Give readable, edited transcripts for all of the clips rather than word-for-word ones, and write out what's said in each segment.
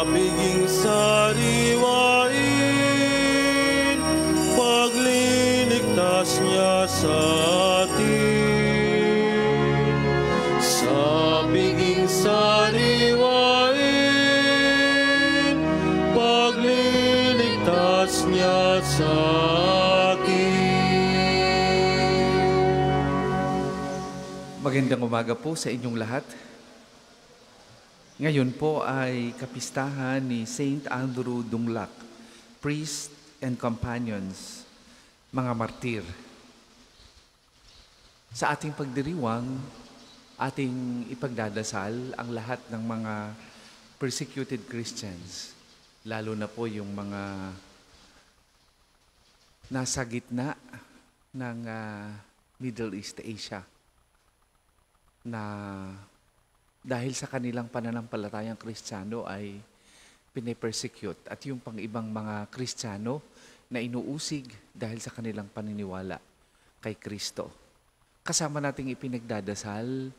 biging sariwain, pagliligtas niya sa atin. Sa biging sariwain, pagliligtas niya sa atin. Magandang umaga po sa inyong lahat. Ngayon po ay kapistahan ni Saint Andrew Dunglac, priest and companions, mga martir. Sa ating pagdiriwang, ating ipagdadasal ang lahat ng mga persecuted Christians, lalo na po yung mga nasa gitna ng Middle East Asia na dahil sa kanilang pananampalatayang Kristiyano ay pinipersecute at yung pang ibang mga Kristiyano na inuusig dahil sa kanilang paniniwala kay Kristo. Kasama nating ipinagdadasal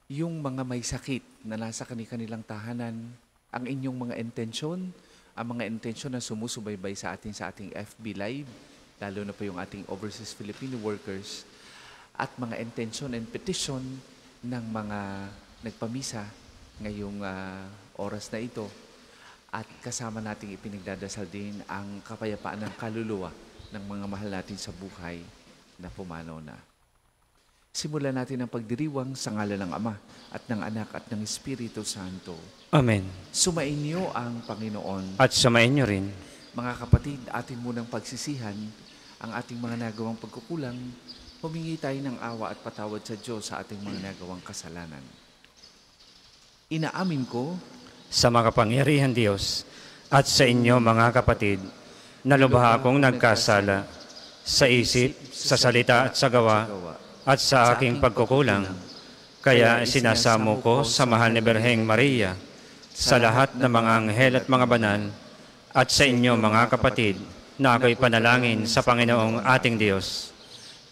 yung mga may sakit na nasa kanilang tahanan, ang inyong mga intensyon, ang mga intensyon na sumusubaybay sa ating FB Live, lalo na po yung ating overseas Filipino workers, at mga intensyon and petition ng mga nagpamisa ngayong oras na ito. At kasama nating ipinagdadasal din ang kapayapaan ng kaluluwa ng mga mahal natin sa buhay na pumanaw na. Simulan natin ang pagdiriwang sa ngalan ng Ama at ng Anak at ng Espiritu Santo. Amen. Sumainyo ang Panginoon. At sumainyo rin. Mga kapatid, atin munang pagsisihan ang ating mga nagawang pagkukulang. Humingi tayo ng awa at patawad sa Diyos sa ating mga nagawang kasalanan. Inaamin ko sa makapangyarihan Diyos at sa inyo mga kapatid, na lubha akong nagkasala sa isip, sa salita at sa gawa at sa aking pagkukulang. Kaya sinasamo ko sa mahal ni Birheng Maria, sa lahat ng mga anghel at mga banal, at sa inyo mga kapatid, na ako'y panalangin sa Panginoong ating Diyos.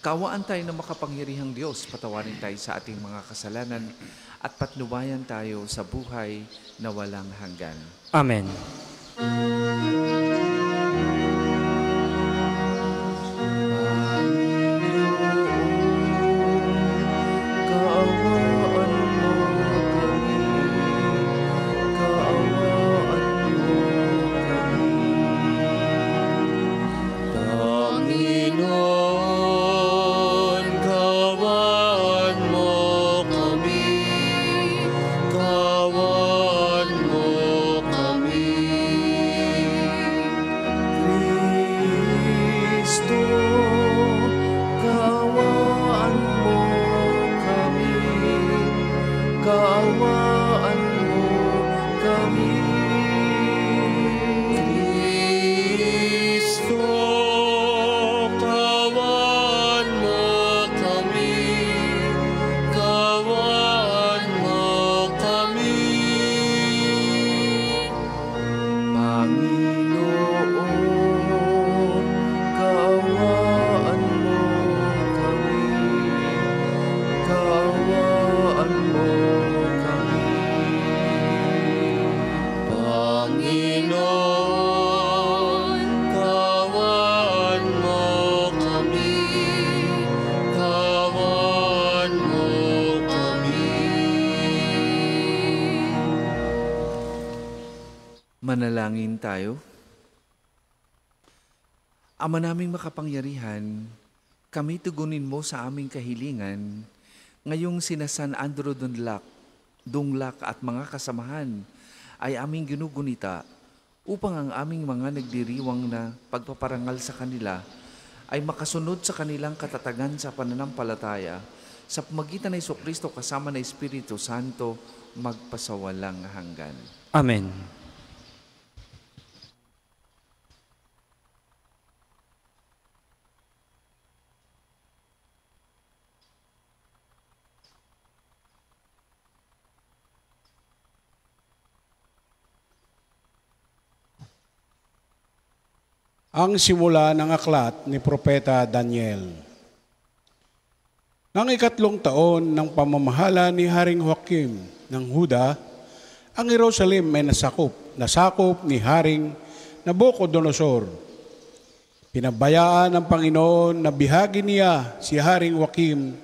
Kawaan tayo ng makapangyarihang Diyos, patawarin tayo sa ating mga kasalanan at patnubayan tayo sa buhay na walang hanggan. Amen. Manalangin tayo. Ama naming makapangyarihan, kami tugunin mo sa aming kahilingan, ngayong sina San Andrew Dunglac at mga kasamahan ay aming ginugunita upang ang aming mga nagdiriwang na pagpaparangal sa kanila ay makasunod sa kanilang katatagan sa pananampalataya sa pamagitan ng Jesucristo kasama ng Espiritu Santo magpasawalang hanggan. Amen. Ang simula ng aklat ni Propeta Daniel. Nang ikatlong taon ng pamamahala ni Haring Joachim ng Huda, ang Jerusalem ay nasakop ni Haring Nabucodonosor. Pinabayaan ng Panginoon na bihagi niya si Haring Joachim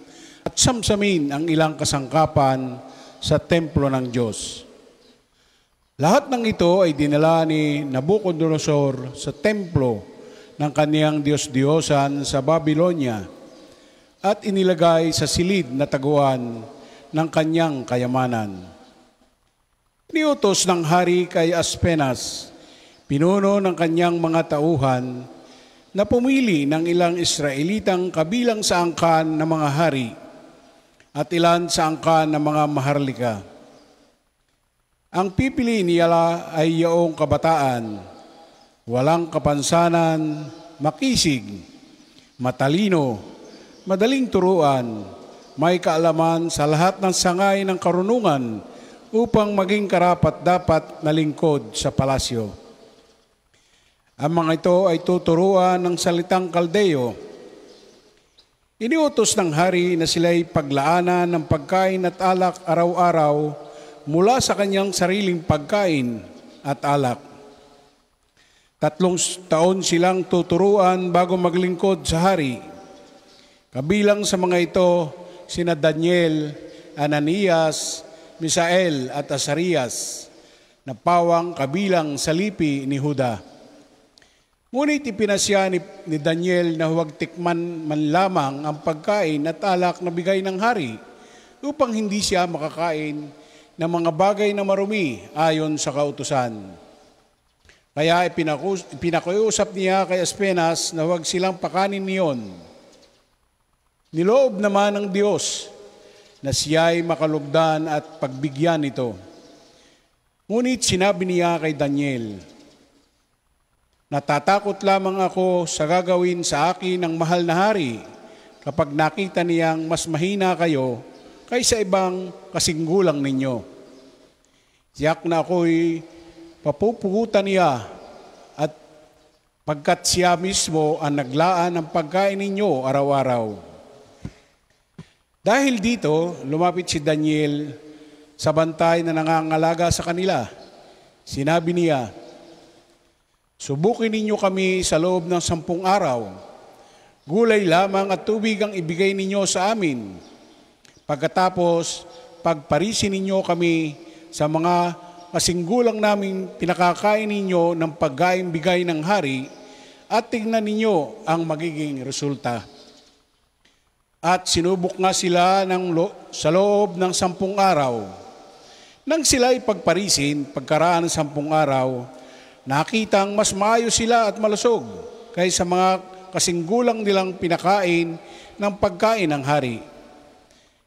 at samsamin ang ilang kasangkapan sa templo ng Diyos. Lahat ng ito ay dinala ni Nabucodonosor sa templo ng kaniyang Diyos-Diyosan sa Babylonia at inilagay sa silid na taguan ng kanyang kayamanan. Niutos ng hari kay Aspenas, pinuno ng kanyang mga tauhan, na pumili ng ilang Israelitang kabilang sa angkan ng mga hari at ilan sa angkan ng mga maharlika. Ang pipili niya ay yaong kabataan, walang kapansanan, makisig, matalino, madaling turuan, may kaalaman sa lahat ng sangay ng karunungan upang maging karapat-dapat na lingkod sa palasyo. Ang mga ito ay tuturuan ng salitang Kaldeo. Iniutos ng hari na sila'y paglaanan ng pagkain at alak araw-araw mula sa kanyang sariling pagkain at alak. 3 taon silang tuturuan bago maglingkod sa hari. Kabilang sa mga ito, sina Daniel, Ananias, Misael at Azarias, na pawang kabilang sa lipi ni Juda. Ngunit ipinasya ni Daniel na huwag tikman man lamang ang pagkain at alak na bigay ng hari upang hindi siya makakain ng mga bagay na marumi ayon sa kautusan. Kaya pinakiusap niya kay Aspenas na huwag silang pakanin niyon. Niloob naman ng Diyos na siya'y makalugdan at pagbigyan ito. Ngunit sinabi niya kay Daniel, "Natatakot lamang ako sa gagawin sa akin ng mahal na hari kapag nakita niyang mas mahina kayo kaysa ibang kasinggulang ninyo. Tiyak na ako'y papupugutan niya at pagkat siya mismo ang naglaan ng pagkain ninyo araw-araw." Dahil dito, lumapit si Daniel sa bantay na nangangalaga sa kanila. Sinabi niya, "Subukin ninyo kami sa loob ng 10 araw. Gulay lamang at tubig ang ibigay ninyo sa amin. Pagkatapos, pagparisin ninyo kami sa mga kasinggulang naming pinakakain ninyo ng pagkain bigay ng hari at tingnan ninyo ang magiging resulta." At sinubok nga sila sa loob ng 10 araw. Nang sila'y pagparisin, pagkaraan ng 10 araw, nakitang mas maayos sila at malusog kaysa mga kasinggulang nilang pinakain ng pagkain ng hari.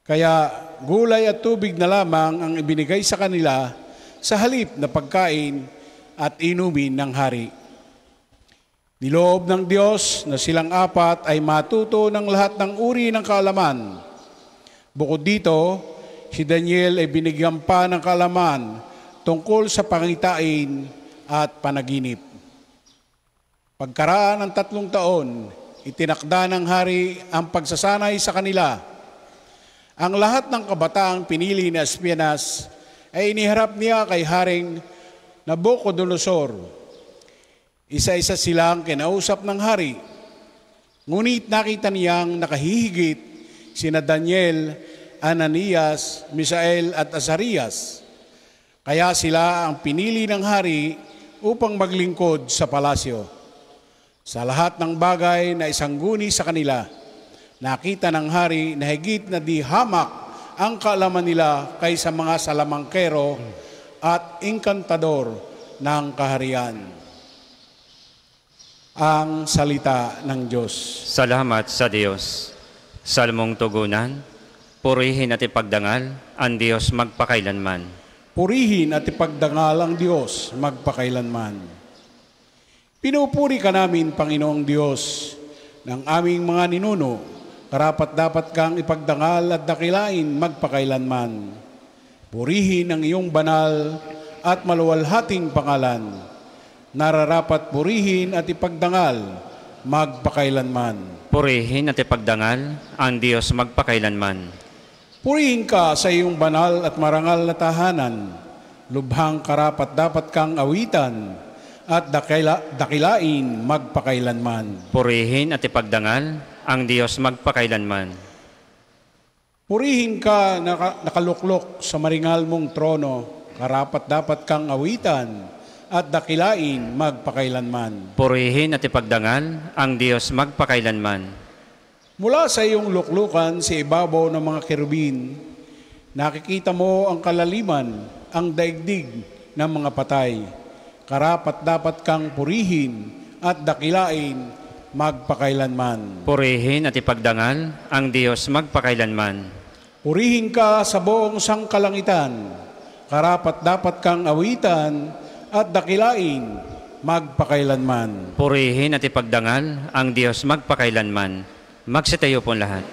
Kaya gulay at tubig na lamang ang ibinigay sa kanila sa halip na pagkain at inumin ng hari. Niloob ng Diyos na silang apat ay matuto ng lahat ng uri ng kaalaman. Bukod dito, si Daniel ay binigyan pa ng kaalaman tungkol sa pangitain at panaginip. Pagkaraan ng 3 taon, itinakda ng hari ang pagsasanay sa kanila. Ang lahat ng kabataang pinili ni Aspenas ay iniharap niya kay Haring Nabucodonosor. Isa-isa silang kinausap ng hari. Ngunit nakita niyang nakahihigit sina Daniel, Ananias, Misael at Azarias. Kaya sila ang pinili ng hari upang maglingkod sa palasyo. Sa lahat ng bagay na isangguni sa kanila, nakita ng hari na higit na di hamak ang kaalaman nila kaysa mga salamangkero at inkantador ng kaharian. Ang salita ng Diyos. Salamat sa Diyos. Salmong tugunan, purihin at ipagdangal ang Diyos magpakailanman. Purihin at ipagdangal ang Diyos magpakailanman. Pinupuri ka namin, Panginoong Diyos, ng aming mga ninuno, karapat-dapat kang ipagdangal at dakilain magpakailanman. Purihin ang iyong banal at maluwalhating pangalan. Nararapat purihin at ipagdangal magpakailanman. Purihin at ipagdangal ang Diyos magpakailanman. Purihin ka sa iyong banal at marangal na tahanan. lubhang karapat dapat kang awitan at dakilain magpakailanman. Purihin at ipagdangal ang Diyos magpakailanman. Purihin ka nakaluklok sa maringal mong trono, karapat dapat kang awitan at dakilain magpakailanman. Purihin at ipagdangal ang Diyos magpakailanman. Mula sa iyong luklukan sa ibabaw ng mga kerubin, nakikita mo ang kalaliman, ang daigdig ng mga patay. Karapat dapat kang purihin at dakilain magpakailanman. Purihin at ipagdangal ang Diyos magpakailanman. Purihin ka sa buong sangkalangitan. Karapat dapat kang awitan at dakilain magpakailanman. Purihin at ipagdangal ang Diyos magpakailanman. Magsitayo po lahat.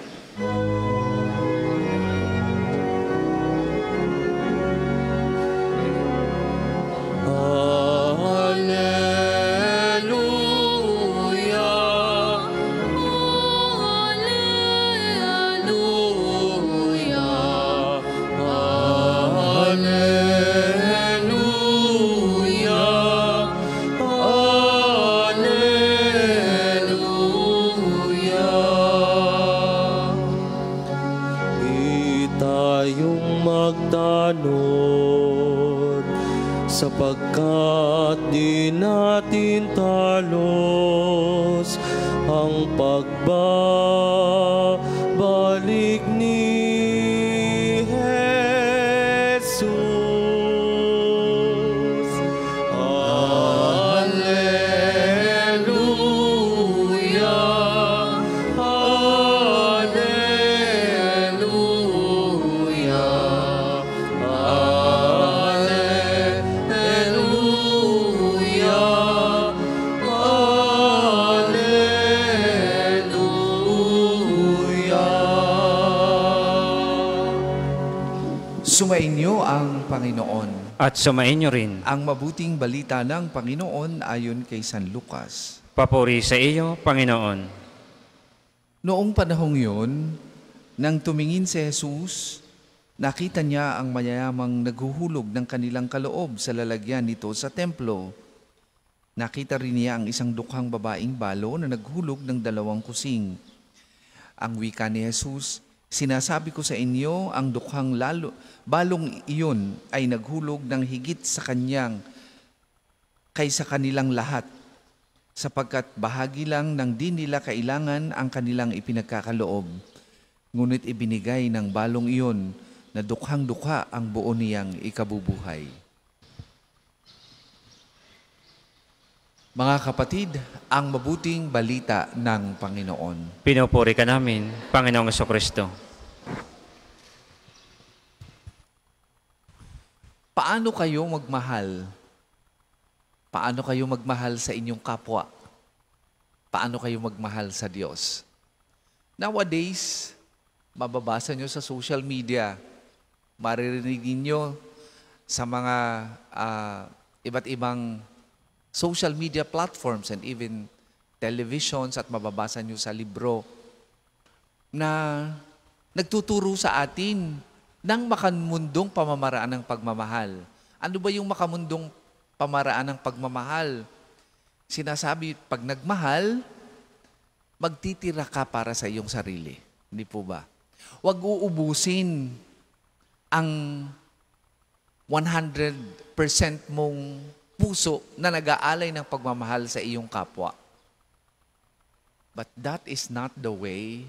Sapagkat di natin talos ang pagbabalik ni Jesus. Alleluia, Sumainyo ang Panginoon. At sumainyo rin. Ang mabuting balita ng Panginoon ayon kay San Lucas. Papuri sa iyo, Panginoon. Noong panahong yun, nang tumingin si Jesus, nakita niya ang mayayamang naghuhulog ng kanilang kaloob sa lalagyan nito sa templo. Nakita rin niya ang isang dukhang babaeng balo na naghulog ng 2 kusing. Ang wika ni Jesus, sinasabi ko sa inyo, ang dukhang balong iyon ay naghulog ng higit sa kanyang kaysa kanilang lahat, sapagkat bahagi lang ng di nila kailangan ang kanilang ipinagkakaloob. Ngunit ibinigay ng balong iyon na dukhang-dukha ang buo niyang ikabubuhay. Mga kapatid, ang mabuting balita ng Panginoon. Pinupuri ka namin, Panginoong Jesucristo. Paano kayo magmahal? Paano kayo magmahal sa inyong kapwa? Paano kayo magmahal sa Diyos? Nowadays, mababasa nyo sa social media, maririnig ninyo sa mga iba't ibang social media platforms and even televisions, at mababasa nyo sa libro na nagtuturo sa atin ng makamundong pamamaraan ng pagmamahal. Ano ba yung makamundong pamaraan ng pagmamahal? Sinasabi, pag nagmahal, magtitira ka para sa iyong sarili. Hindi po ba? Huwag uubusin ang 100% mong puso na nag-aalay ng pagmamahal sa iyong kapwa. But that is not the way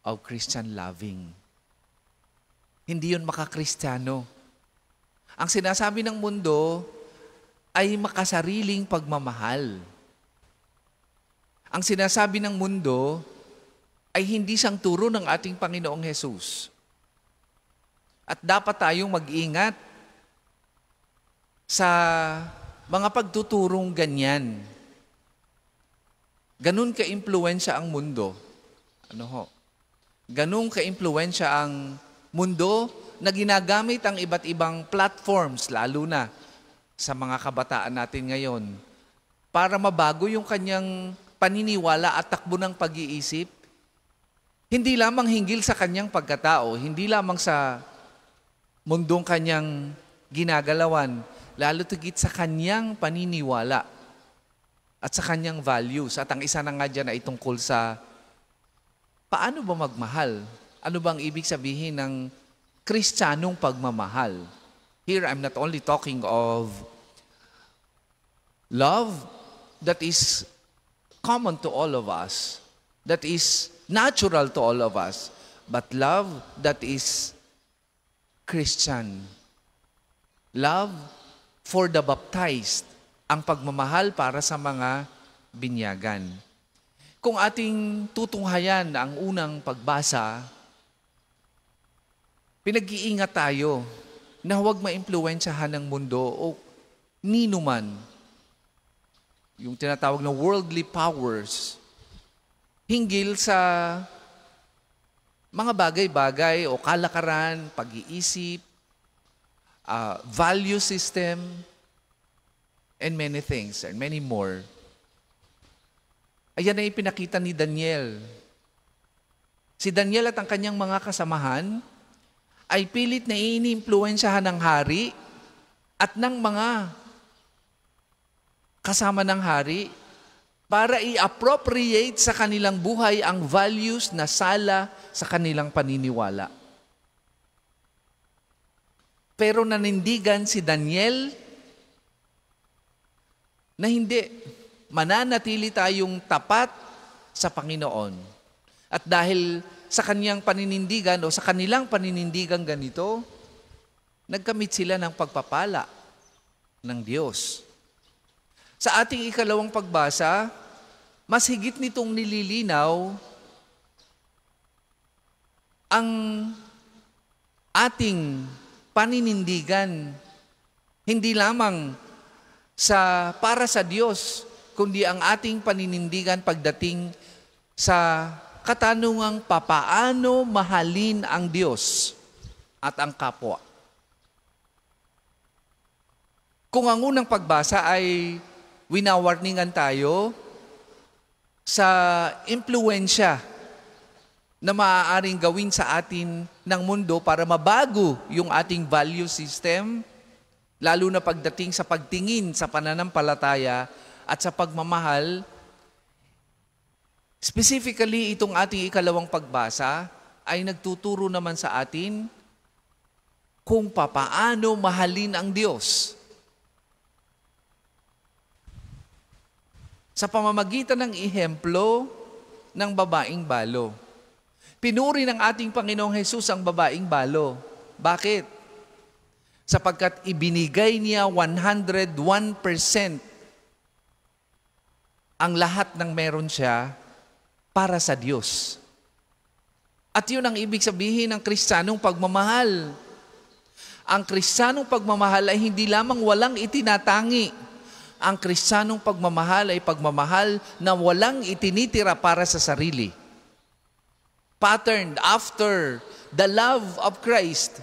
of Christian loving. Hindi yun makakristiyano. Ang sinasabi ng mundo ay makasariling pagmamahal. Ang sinasabi ng mundo ay hindi siyang turo ng ating Panginoong Jesus. At dapat tayong mag-ingat sa mga pagtuturong ganyan. Ganun ka-impluwensya ang mundo. Ganun ka-impluwensya ang mundo na ginagamit ang iba't ibang platforms, lalo na sa mga kabataan natin ngayon, para mabago yung kanyang paniniwala at takbo ng pag-iisip. Hindi lamang hinggil sa kanyang pagkatao, hindi lamang sa mundong kanyang ginagalawan, lalo tigit sa kanyang paniniwala at sa kanyang values. At ang isa na nga dyan ay tungkol sa paano ba magmahal? Ano bang ibig sabihin ng Kristiyanong pagmamahal? Here, I'm not only talking of love that is common to all of us, that is natural to all of us, but love that is Christian. Love for the baptized, ang pagmamahal para sa mga binyagan. Kung ating tutunghayan ang unang pagbasa, pinag-iingat tayo na huwag maimpluwensyahan ng mundo o ninuman. Yung tinatawag na worldly powers, hinggil sa mga bagay-bagay o kalakaran, pag-iisip, value system, and many things, and many more. Ayan na ipinakita ni Daniel. Si Daniel at ang kanyang mga kasamahan ay pilit na iniimpluwensyahan ng hari at ng mga kasama ng hari para i-appropriate sa kanilang buhay ang values na sala sa kanilang paniniwala. Pero nanindigan si Daniel na hindi, mananatili tayong tapat sa Panginoon. At dahil sa kanyang paninindigan o sa kanilang paninindigan ganito, nagkamit sila ng pagpapala ng Diyos. Sa ating ikalawang pagbasa, mas higit nitong nililinaw ang ating paninindigan, hindi lamang para sa Diyos, kundi ang ating paninindigan pagdating sa katanungang papaano mahalin ang Diyos at ang kapwa. Kung ang unang pagbasa ay winawarningan tayo sa impluwensya na maaaring gawin sa atin ng mundo para mabago yung ating value system, lalo na pagdating sa pagtingin sa pananampalataya at sa pagmamahal. Specifically, itong ating ikalawang pagbasa ay nagtuturo naman sa atin kung papaano mahalin ang Diyos. Sa pamamagitan ng ehemplo ng babaeng balo. Pinuri ng ating Panginoong Hesus ang babaeng balo. Bakit? Sapagkat ibinigay niya 101% ang lahat ng meron siya para sa Diyos. At yun ang ibig sabihin ng Kristiyanong pagmamahal. Ang Kristiyanong pagmamahal ay hindi lamang walang itinatangi. Ang Kristiyanong pagmamahal ay pagmamahal na walang itinitira para sa sarili. Patterned after the love of Christ.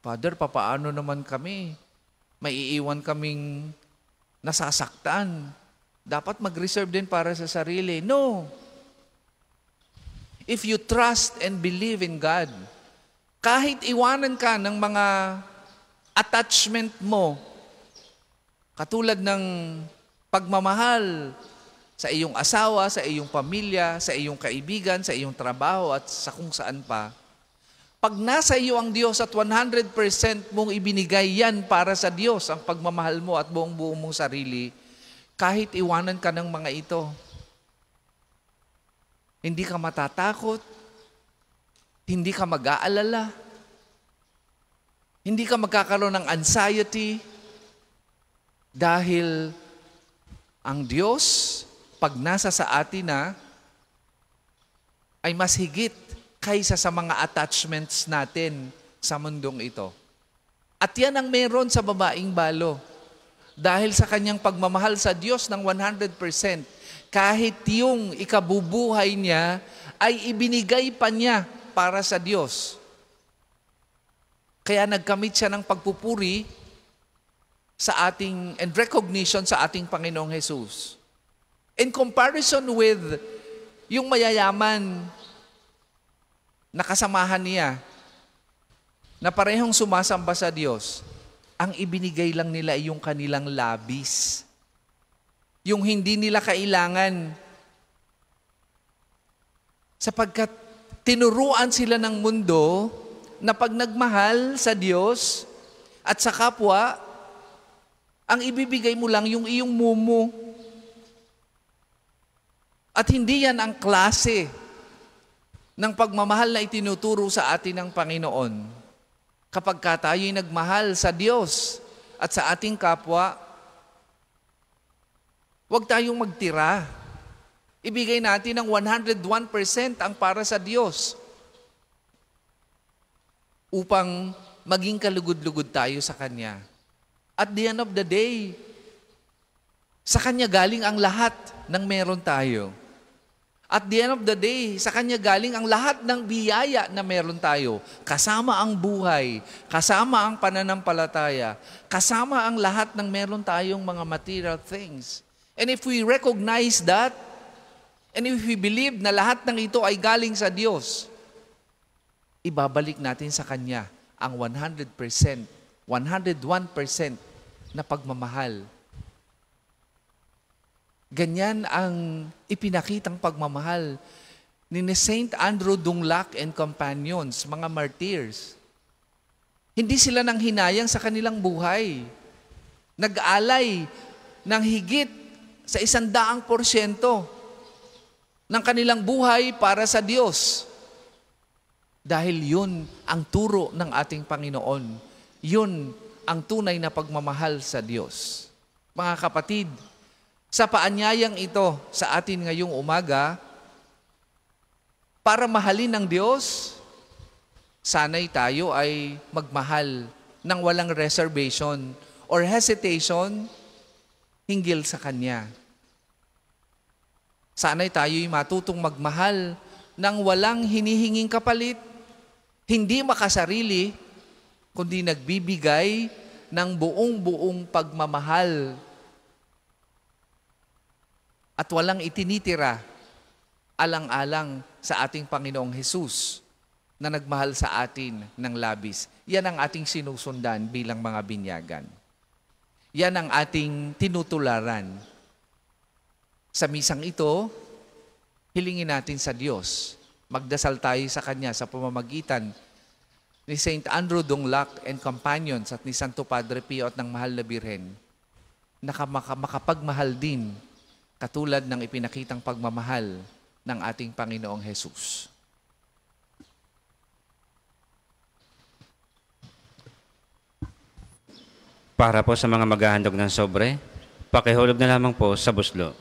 Father, papaano naman kami? May iiwan kaming nasasaktan. Dapat mag-reserve din para sa sarili. No. If you trust and believe in God, kahit iwanan ka ng mga attachment mo, katulad ng pagmamahal sa iyong asawa, sa iyong pamilya, sa iyong kaibigan, sa iyong trabaho at sa kung saan pa, pag nasa iyo ang Diyos at 100% mong ibinigay yan para sa Diyos, ang pagmamahal mo at buong-buong mong sarili, kahit iwanan ka ng mga ito, hindi ka matatakot, hindi ka mag-aalala, hindi ka magkakaroon ng anxiety, dahil ang Diyos, pag nasa sa atin na, ay mas higit kaysa sa mga attachments natin sa mundong ito. At yan ang meron sa babaeng balo. Dahil sa kanyang pagmamahal sa Diyos ng 100%, kahit yung ikabubuhay niya, ay ibinigay pa niya para sa Diyos. Kaya nagkamit siya ng pagpupuri sa ating, and recognition sa ating Panginoong Jesus. In comparison with yung mayayaman na kasamahan niya, na parehong sumasamba sa Diyos, ang ibinigay lang nila ay yung kanilang labis. Yung hindi nila kailangan. Sapagkat tinuruan sila ng mundo na pag nagmahal sa Diyos at sa kapwa, ang ibibigay mo lang yung iyong mumu. At hindi yan ang klase ng pagmamahal na itinuturo sa atin ng Panginoon. Kapag tayo'y nagmahal sa Diyos at sa ating kapwa, huwag tayong magtira. Ibigay natin ng 101% ang para sa Diyos upang maging kalugod-lugod tayo sa Kanya. At the end of the day, sa Kanya galing ang lahat ng meron tayo. At the end of the day, sa Kanya galing ang lahat ng biyaya na meron tayo. Kasama ang buhay, kasama ang pananampalataya, kasama ang lahat ng meron tayong mga material things. And if we recognize that, and if we believe na lahat ng ito ay galing sa Diyos, ibabalik natin sa Kanya ang 100%, 101% na pagmamahal. Ganyan ang ipinakitang pagmamahal ni Saint Andrew Dunglac and companions, mga martyrs. Hindi sila nang hinayang sa kanilang buhay. Nag-alay ng higit sa 100% ng kanilang buhay para sa Diyos. Dahil yun ang turo ng ating Panginoon. Yun ang tunay na pagmamahal sa Diyos. Mga kapatid, sa paanyayang ito sa atin ngayong umaga, para mahalin ng Diyos, sana'y tayo ay magmahal ng walang reservation or hesitation hinggil sa Kanya. Sana'y tayo'y matutong magmahal ng walang hinihinging kapalit, hindi makasarili, kundi nagbibigay ng buong-buong pagmamahal at walang itinitira alang-alang sa ating Panginoong Hesus na nagmahal sa atin ng labis. Yan ang ating sinusundan bilang mga binyagan. Yan ang ating tinutularan. Sa misang ito, hilingin natin sa Diyos. Magdasal tayo sa Kanya sa pamamagitan ni Saint Andrew Dunglac and companions at ni Santo Padre Pio at ng Mahal na Birhen na makapagmahal din katulad ng ipinakitang pagmamahal ng ating Panginoong Hesus. Para po sa mga maghahandog ng sobre, pakihulog na lamang po sa buslo.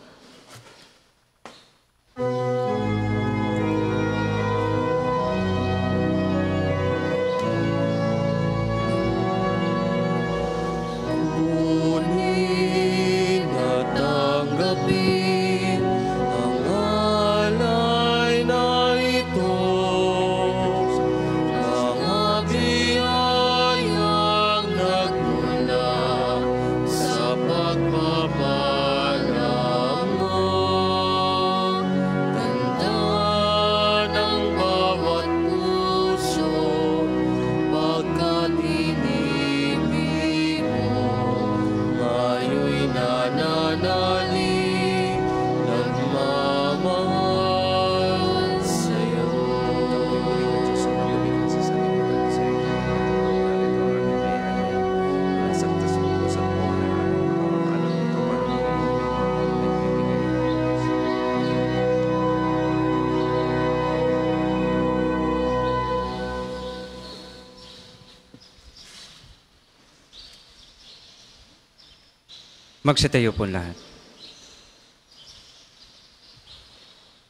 Magsitayo po lahat.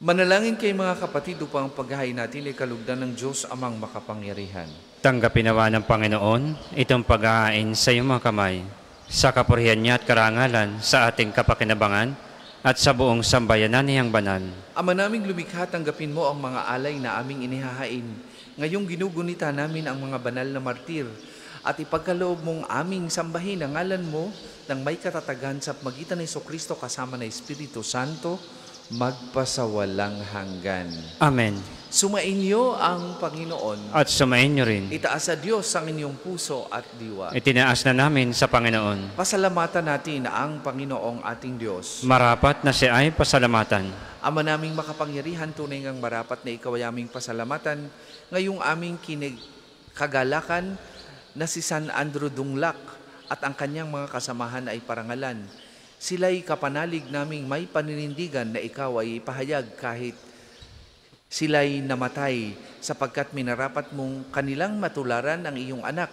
Manalangin kayo mga kapatid upang paghahain natin ay kalugdan ng Diyos amang makapangyarihan. Tanggapin nawa ng Panginoon itong paghahain sa iyong mga kamay, sa kapurihan niya at karangalan sa ating kapakinabangan at sa buong sambayanan niyang banal. Ama naming lumikha, tanggapin mo ang mga alay na aming inihahain. Ngayong ginugunita namin ang mga banal na martir at ipagkaloob mong aming sambahin ang ngalan mo nang may katatagan sa pagitan ng Jesucristo kasama ng Espiritu Santo, magpasawalang hanggan. Amen. Sumainyo ang Panginoon. At sumayin niyo rin. Itaas sa Diyos ang inyong puso at diwa. Itinaas na namin sa Panginoon. Pasalamatan natin ang Panginoong ating Diyos. Marapat na siya ay pasalamatan. Ama naming makapangyarihan, tunay ngang marapat na ikaw ay aming pasalamatan. Ngayong aming kagalakan na si San Andrew Dunglak at ang kanyang mga kasamahan ay parangalan. Sila'y kapanalig naming may paninindigan na ikaw ay ipahayag kahit sila'y namatay sapagkat minarapat mong kanilang matularan ang iyong anak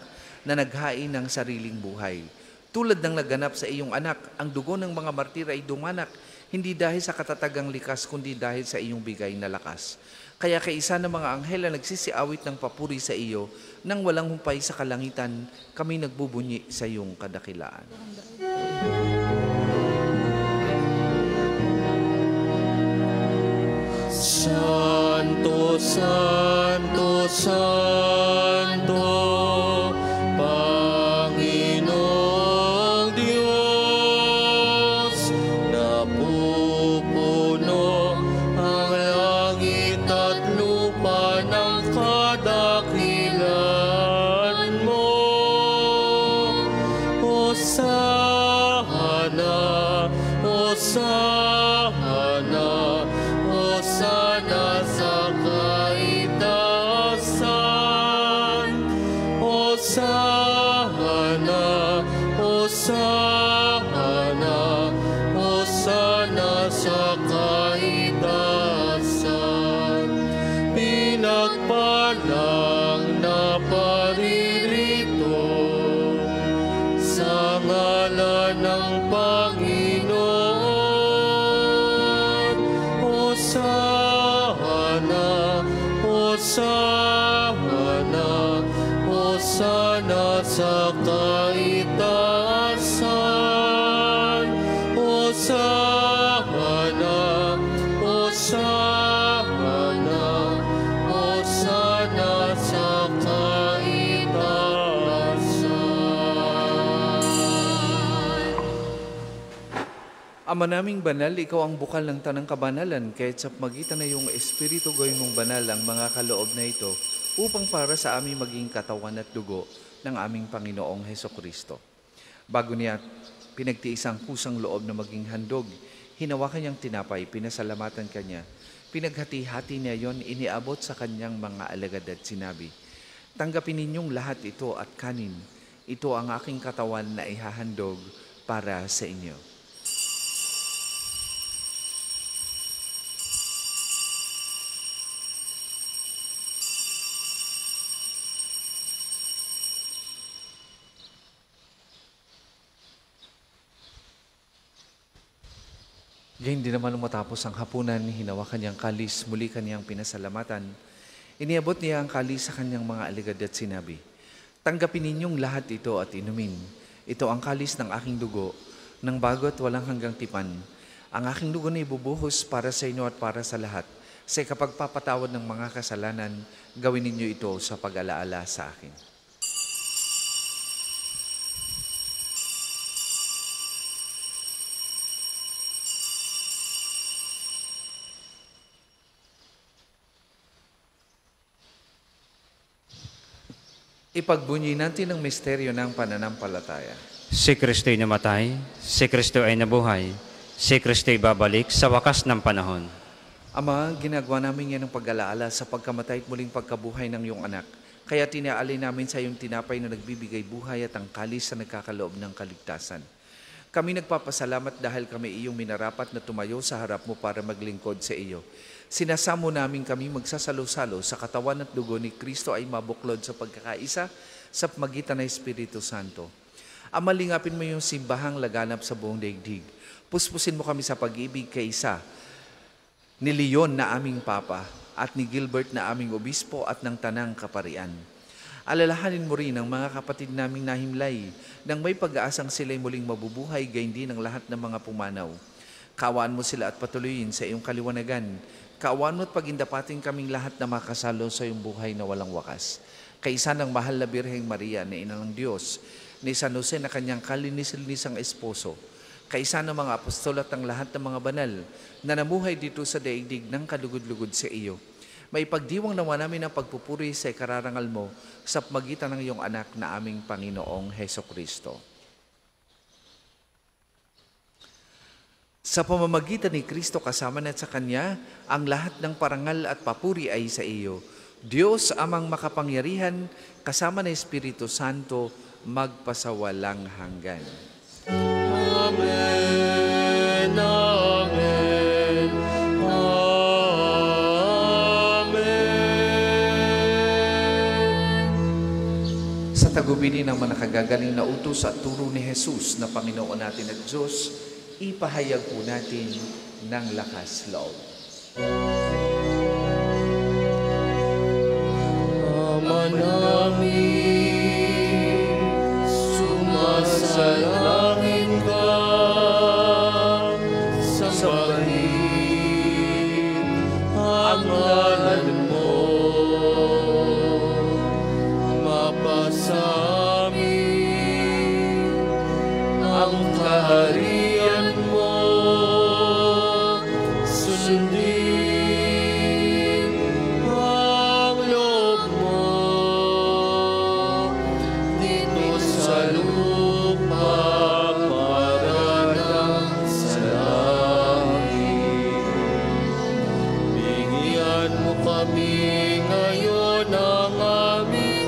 na naghain ng sariling buhay. Tulad ng naganap sa iyong anak, ang dugo ng mga martir ay dumanak, hindi dahil sa katatagang likas, kundi dahil sa iyong bigay na lakas. Kaya kaisa ng mga anghel na nagsisiawit ng papuri sa iyo, nang walang humpay sa kalangitan, kami nagbubunyi sa iyong kadakilaan. Santo, Santo, Santo, Panginoong Diyos, napupuno ang langit at lupa ng kadakilan mo. Hosana, Hosana, Hosana sa kaitaasan. Hosana, Hosana, Hosana sa kaitaasan. Pinagpalang na paririto sa ngalan ng Panginoon. Hosana, Hosana, Hosana sa kaitaasan. Hosana, Hosana, Hosana sa kaitaasan. Ama naming banal, ikaw ang bukal ng tanang kabanalan, kahit sa magitan na iyong Espiritu gawin mong banal ang mga kaloob na ito, upang para sa aming maging katawan at dugo ng aming Panginoong Hesukristo. Bago niya pinagtiis ang kusang loob na maging handog, hinawakan niyang tinapay, pinasalamatan kanya, pinaghati-hati niya yon, iniabot sa kanyang mga alagad at sinabi, "Tanggapin ninyong lahat ito at kanin. Ito ang aking katawan na ihahandog para sa inyo." Gayun din naman matapos ang hapunan, hinawakan niyang kalis, muli kanyang pinasalamatan. Iniabot niya ang kalis sa kanyang mga alagad at sinabi, "Tanggapin ninyong lahat ito at inumin. Ito ang kalis ng aking dugo, ng bago at walang hanggang tipan. Ang aking dugo na ibubuhos para sa inyo at para sa lahat. Sa kapagpapatawad ng mga kasalanan, gawin ninyo ito sa pag-alaala sa akin." Ipagbunyi natin ang misteryo ng pananampalataya. Si Kristo'y namatay, si Kristo ay nabuhay, si Kristo'y babalik sa wakas ng panahon. Ama, ginagawa namin yan ng pag-alaala sa pagkamatay at muling pagkabuhay ng iyong anak. Kaya tinaalay namin sa iyong tinapay na nagbibigay buhay at ang kalis na nagkakaloob ng kaligtasan. Kami nagpapasalamat dahil kami iyong minarapat na tumayo sa harap mo para maglingkod sa iyo. Sinasamo namin kami magsasalo-salo sa katawan at dugo ni Kristo ay mabuklod sa pagkakaisa sa magitan ng Espiritu Santo. Ama, lingapin mo yung simbahang laganap sa buong daigdig. Puspusin mo kami sa pag-ibig kaisa ni Leon na aming Papa at ni Gilbert na aming Obispo at ng Tanang Kaparian. Alalahanin mo rin ang mga kapatid naming nahimlay nang may pag-aasang sila'y muling mabubuhay gayon din ang lahat ng mga pumanaw. Kaawaan mo sila at patuloyin sa iyong kaliwanagan. Kaawaan mo at pagindapatin kaming lahat na makasalo sa iyong buhay na walang wakas. Kaisa ng mahal na Birheng Maria na Ina ng Diyos, ni San Jose na kanyang kalinis-linisang esposo, kaisa ng mga apostol at ang lahat ng mga banal na namuhay dito sa daigdig ng kalugod-lugod sa iyo. Maipagdiwang nawa namin ang pagpupuri sa ikararangal mo sa magitan ng iyong anak na aming Panginoong Heso Kristo. Sa pamamagitan ni Kristo kasama na sa Kanya, ang lahat ng parangal at papuri ay sa iyo. Diyos amang makapangyarihan, kasama ng Espiritu Santo, magpasawalang hanggan. Amen. Amen. Amen. Sa tagubilin ng mga nakagagaling na utos at turo ni Jesus na Panginoon natin at Diyos, ipahayag po natin ng lakas loob. Ama namin, sumasalangit ka, sambahin ang ngalan mo, mapasamin ang kaharian mo, sundin ang loob mo dito sa lupa para lang sa langit. Bigyan mo kami ngayon ng aming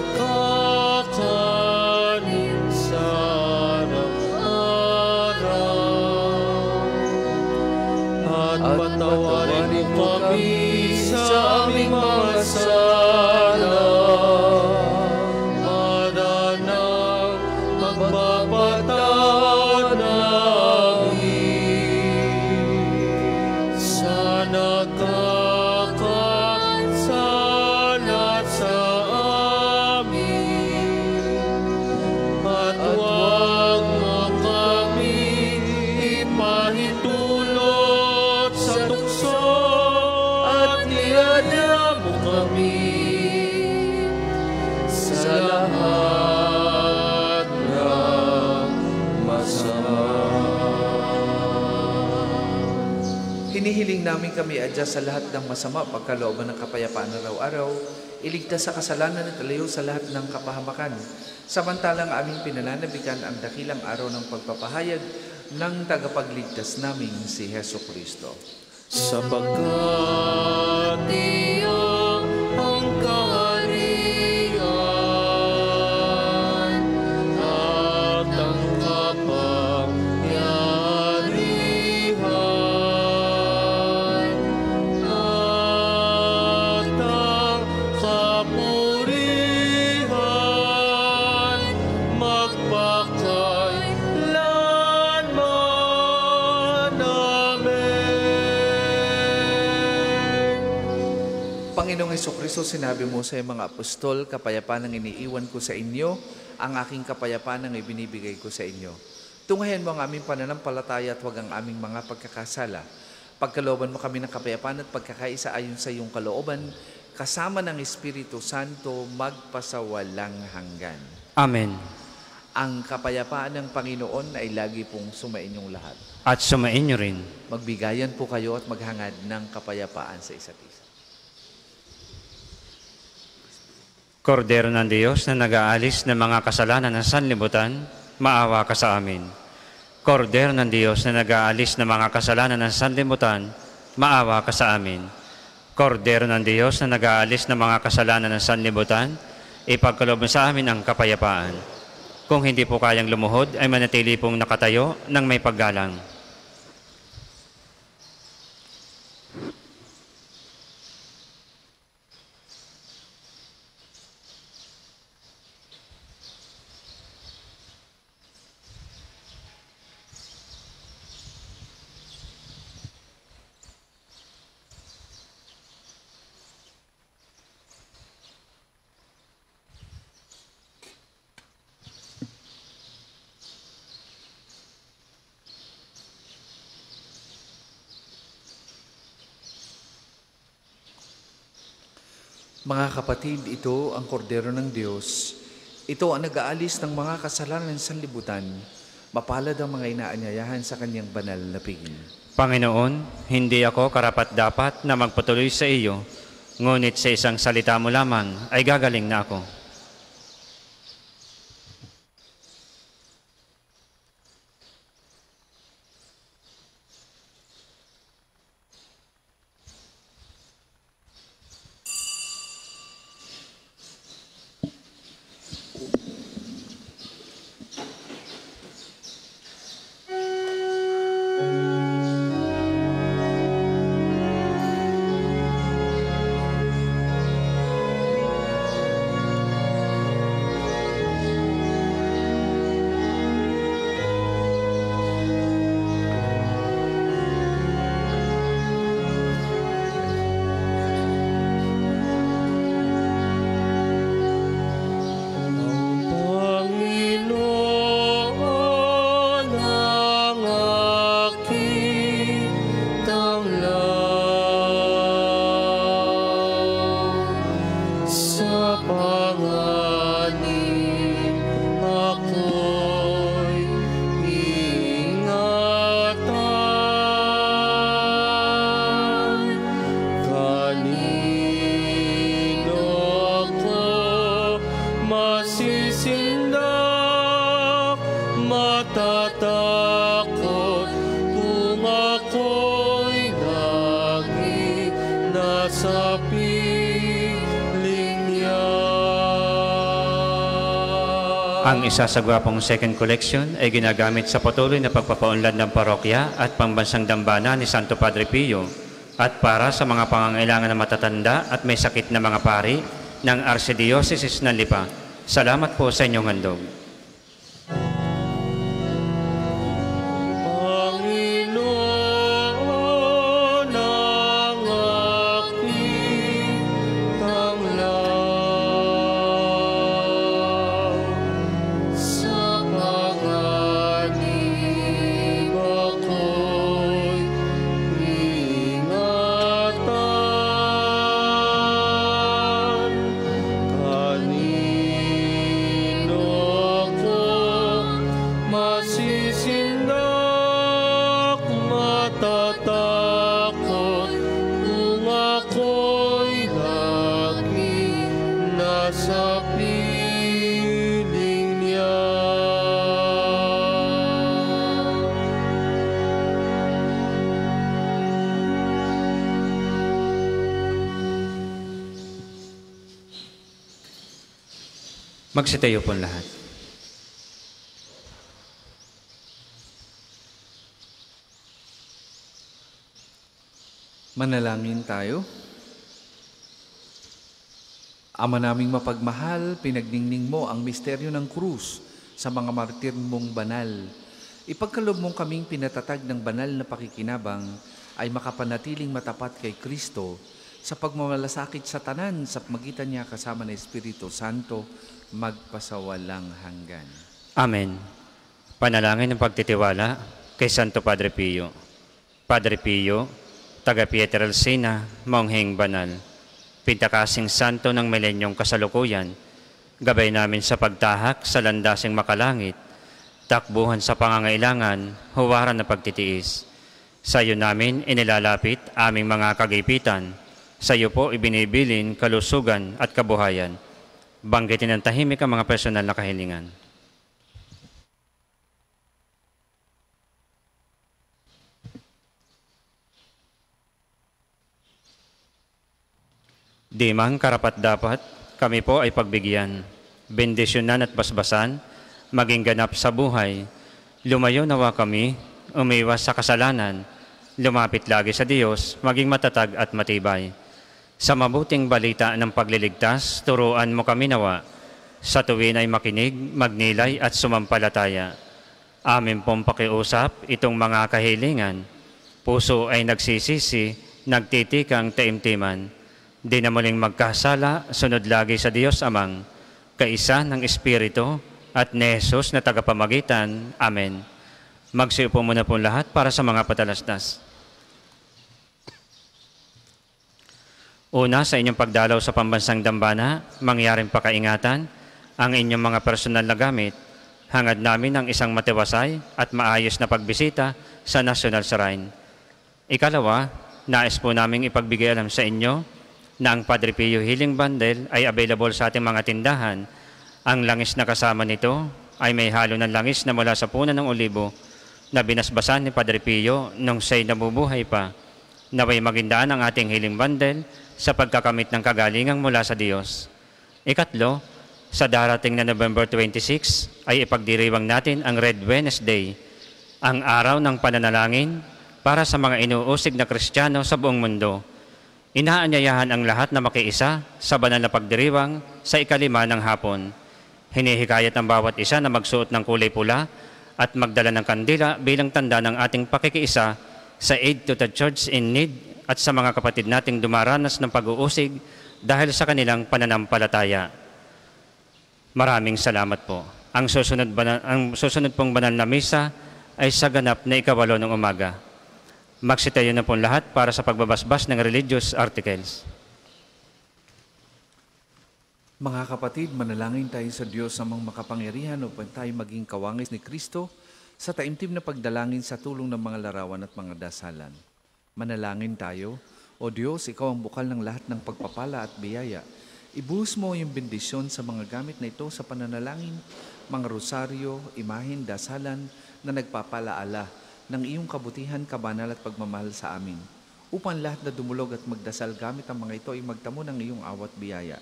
kakanin sa araw-araw. At patawarin mo kami sa aming mga sala para nang magpapatawad namin sa nakakasala sa amin. At huwag mo kami ipahintulot sa tukso at iadya mo kami sa lahat ng masama. Hinihiling namin kami adya sa lahat ng masama, pagkalooban ng kapayapaan araw-araw, iligtas sa kasalanan at alayo sa lahat ng kapahamakan. Samantalang aming pinananabikan ang dakilang araw ng pagpapahayag ng tagapagligtas naming si Heso Kristo. Sapagkat iyo ang kaharian at ang kapangyarihan at ang kapurihan magpakailanman. Amen. Panginoong Hesukristo, sinabi mo sa mga apostol, kapayapaan ang iniiwan ko sa inyo, ang aking kapayapaan ang ibinibigay ko sa inyo. Tunghayan mo ang aming pananampalataya at huwag ang aming mga pagkakasala. Pagkalooban mo kami ng kapayapaan at pagkakaisa ayon sa iyong kalooban, kasama ng Espiritu Santo, magpasawalang hanggan. Amen. Ang kapayapaan ng Panginoon ay lagi pong sumainyong lahat. At sumainyo rin. Magbigayan po kayo at maghangad ng kapayapaan sa isa't isa. Kordero ng Diyos na nag-aalis ng mga kasalanan ng sanlibutan, maawa ka sa amin. Kordero ng Diyos na nag-aalis ng mga kasalanan ng sanlibutan, maawa ka sa amin. Kordero ng Diyos na nag-aalis ng mga kasalanan ng sanlibutan, ipagkaloob mo sa amin ang kapayapaan. Kung hindi po kayang lumuhod, ay manatili pong nakatayo ng may paggalang. Mga kapatid, ito ang kordero ng Diyos. Ito ang nag-aalis ng mga kasalanan sa libutan. Mapalad ang mga inaanyayahan sa kanyang banal na piging. Panginoon, hindi ako karapat-dapat na magpatuloy sa iyo, ngunit sa isang salita mo lamang ay gagaling na ako. Panginoon ang aking tanglaw, sa panganib ako'y ingatan. Kanino ako masisindak, matatakot kung ako'y lagi nasa piling niya. Ang isa sa gwapong second collection ay ginagamit sa patuloy na pagpapaunlad ng parokya at pambansang dambana ni Santo Padre Pio at para sa mga pangangailangan na matatanda at may sakit na mga pari ng Archdiocese ng Lipa. Salamat po sa inyong handog. Panginoon ang aking tanglaw, sa panganib ako'y ingatan. Kanino ako masisindak, matatakot kung ako'y lagi nasa piling niya. Magsitayo po lahat. Manalangin tayo. Ama naming mapagmahal, pinagningning mo ang misteryo ng krus sa mga martir mong banal. Ipagkaloob mong kaming pinatatag ng banal na pakikinabang ay makapanatiling matapat kay Kristo sa pagmamalasakit sa tanan sa magitan niya kasama ng Espiritu Santo magpasawalang hanggan. Amen. Panalangin ng pagtitiwala kay Santo Padre Pio. Padre Pio, taga Pietrelcina, Mongheng Banal, pintakasing santo ng milenyong kasalukuyan, gabay namin sa pagtahak sa landasing makalangit, takbuhan sa pangangailangan, huwaran na pagtitiis. Sa iyo namin inilalapit aming mga kagipitan, sa iyo po ibinibilin kalusugan at kabuhayan. Banggitin ng tahimik ang mga personal na kahilingan. Di man karapat-dapat, kami po ay pagbigyan, bendisyonan at basbasan, maging ganap sa buhay. Lumayo nawa kami, umiwas sa kasalanan, lumapit lagi sa Diyos, maging matatag at matibay. Sa mabuting balita ng pagliligtas, turuan mo kami nawa. Sa tuwin ay makinig, magnilay at sumampalataya. Amin pong pakiusap itong mga kahilingan. Puso ay nagsisisi, nagtitikang taimtiman. Di na muling magkasala, sunod lagi sa Diyos Amang, kaisa ng Espiritu at ni Jesus na tagapamagitan. Amen. Magsiupo muna po lahat para sa mga patalastas. Una, sa inyong pagdalaw sa pambansang dambana, mangyaring pakaingatan ang inyong mga personal na gamit. Hangad namin ang isang matiwasay at maayos na pagbisita sa National Shrine. Ikalawa, nais po naming ipagbigay alam sa inyo na ang Padre Pio Healing Bundle ay available sa ating mga tindahan. Ang langis na kasama nito ay may halo ng langis na mula sa puno ng olibo na binasbasan ni Padre Pio nung siya'y nabubuhay pa. Naway magindaan ang ating Healing Bundle sa pagkakamit ng kagalingang mula sa Diyos. Ikatlo, sa darating na November 26 ay ipagdiriwang natin ang Red Wednesday, ang araw ng pananalangin para sa mga inuusig na Kristiyano sa buong mundo. Inaanyayahan ang lahat na makiisa sa banal na pagdiriwang sa 5 ng hapon. Hinihikayat ang bawat isa na magsuot ng kulay pula at magdala ng kandila bilang tanda ng ating pakikiisa sa aid to the church in need at sa mga kapatid nating dumaranas ng pag-uusig dahil sa kanilang pananampalataya. Maraming salamat po. Ang susunod pong banal na misa ay sa ganap na 8 ng umaga. Magsitayo na po lahat para sa pagbabasbas ng religious articles. Mga kapatid, manalangin tayo sa Diyos sa mga makapangyarihan upang tayo maging kawangis ni Kristo sa taimtim na pagdalangin sa tulong ng mga larawan at mga dasalan. Manalangin tayo. O Diyos, Ikaw ang bukal ng lahat ng pagpapala at biyaya. Ibuhos mo yung bendisyon sa mga gamit na ito sa pananalangin, mga rosaryo, imahin, dasalan na nagpapalaala ng iyong kabutihan, kabanal at pagmamahal sa amin. Upang lahat na dumulog at magdasal gamit ang mga ito ay magtamo ng iyong awat biyaya.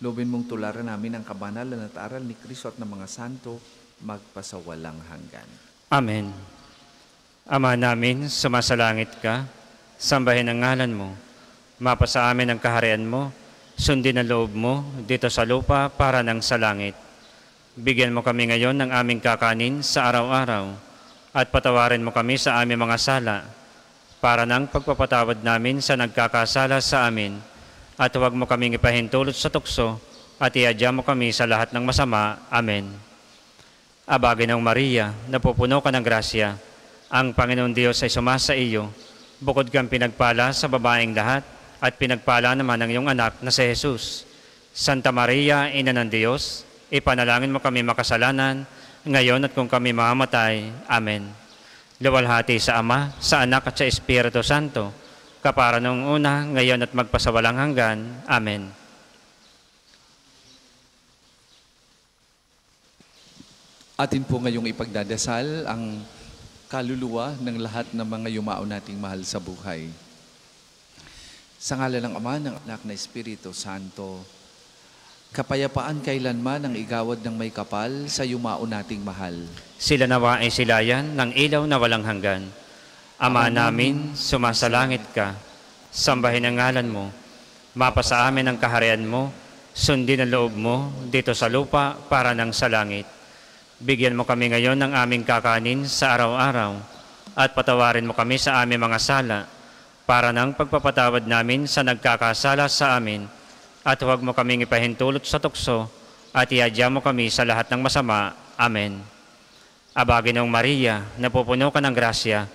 Lobin mong tularan namin ang kabanalan at aral ni Kristo at ng mga santo magpasawalang hanggan. Amen. Ama namin, sumasalangit ka, sambahin ang ngalan mo, mapasa amin ang kaharian mo, sundin ang loob mo dito sa lupa para nang sa langit. Bigyan mo kami ngayon ng aming kakanin sa araw-araw at patawarin mo kami sa aming mga sala para nang pagpapatawad namin sa nagkakasala sa amin at huwag mo kaming ipahintulot sa tukso at iadya mo kami sa lahat ng masama. Amen. Abagay ng Maria, napupuno ka ng grasya, ang Panginoon Diyos ay sumasa iyo, bukod kang pinagpala sa babaeng lahat, at pinagpala naman ang iyong anak na si Jesus. Santa Maria, Ina ng Diyos, ipanalangin mo kami makasalanan, ngayon at kung kami mamamatay. Amen. Luwalhati sa Ama, sa Anak at sa Espiritu Santo, kapara noong una, ngayon at magpasawalang hanggan. Amen. Atin po ngayong ipagdadasal ang kaluluwa ng lahat ng mga yumao nating mahal sa buhay. Sa ngalan ng Ama, ng Anak na Espiritu Santo, kapayapaan kailanman ang igawad ng may kapal sa yumao nating mahal. Sila nawa ay silayan ng ilaw na walang hanggan. Ama namin, sumasalangit ka, sambahin ang ngalan mo, mapasa amin ang kaharian mo, sundin ang loob mo dito sa lupa para nang sa langit. Bigyan mo kami ngayon ng aming kakanin sa araw-araw at patawarin mo kami sa aming mga sala para nang pagpapatawad namin sa nagkakasala sa amin at huwag mo kaming ipahintulot sa tukso at iadya mo kami sa lahat ng masama. Amen. Abagay ng Maria, napupuno ka ng grasya,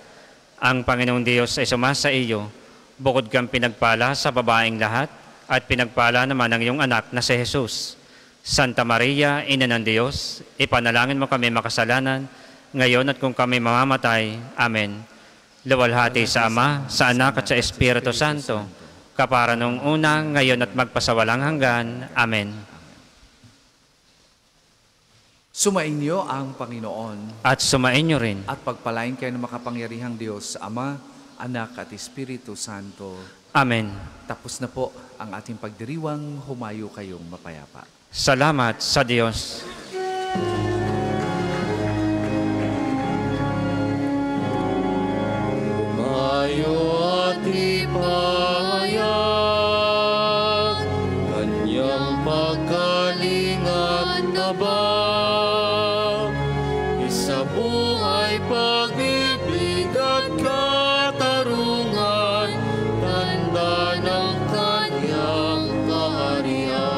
ang Panginoong Diyos ay sumasa iyo, bukod kang pinagpala sa babaeng lahat at pinagpala naman ang iyong anak na si Jesus. Santa Maria, Ina ng Diyos, ipanalangin mo kami makasalanan, ngayon at kung kami mamamatay. Amen. Luwalhati sa Ama, sa Anak at sa Espiritu Santo, kapara nung una, ngayon at magpasawalang hanggan. Amen. Sumainyo ang Panginoon. At sumainyo rin. At pagpalain kayo ng makapangyarihang Diyos, Ama, Anak at Espiritu Santo. Amen. Tapos na po ang ating pagdiriwang, humayo kayong mapayapa. Salamat sa Diyos. Mayo at ipahayag, kanyang pagkalingat na ba? Isa buhay pag-ibig at katarungan, tanda ng kanyang kaharian.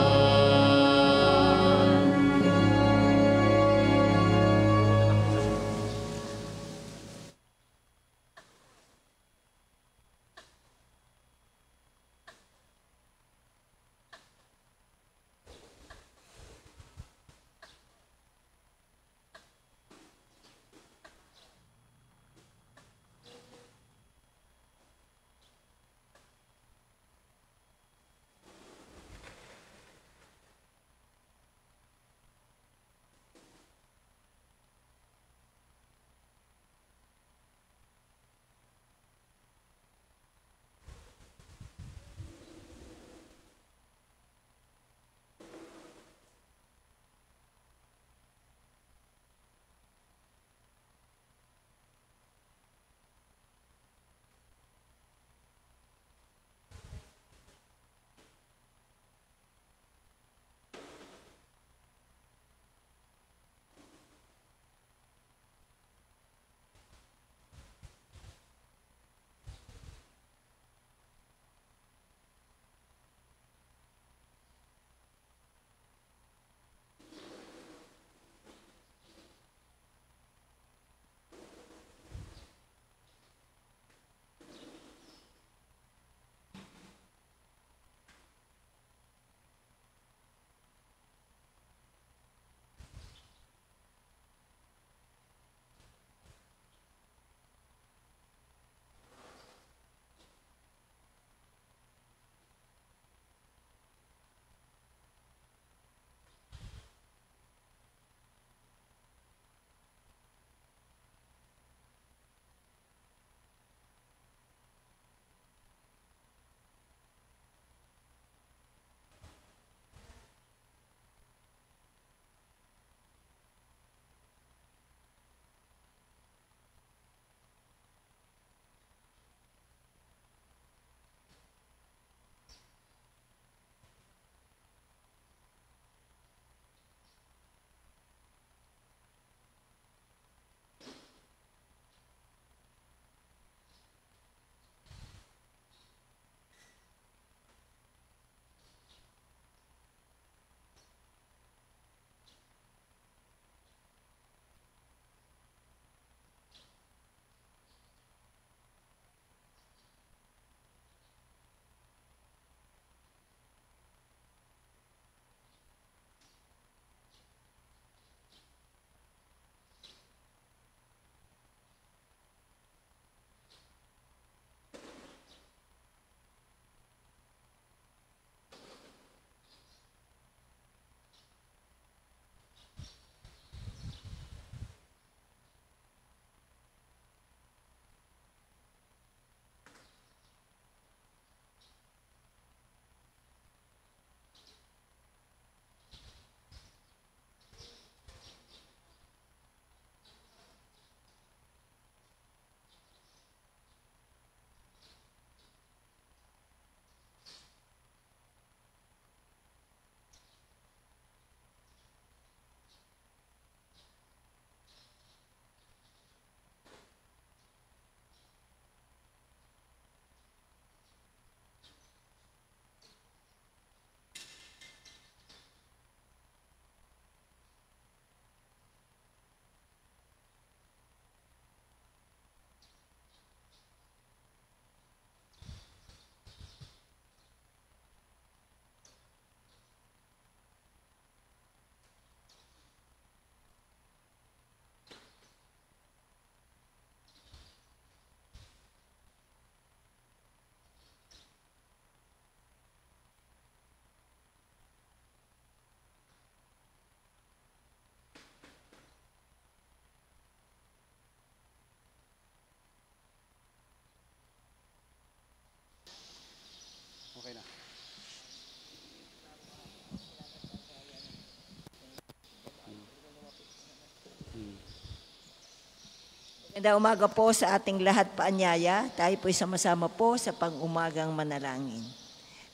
Magandang umaga po sa ating lahat paanyaya. Tayo po'y sama-sama po sa pang-umagang manalangin.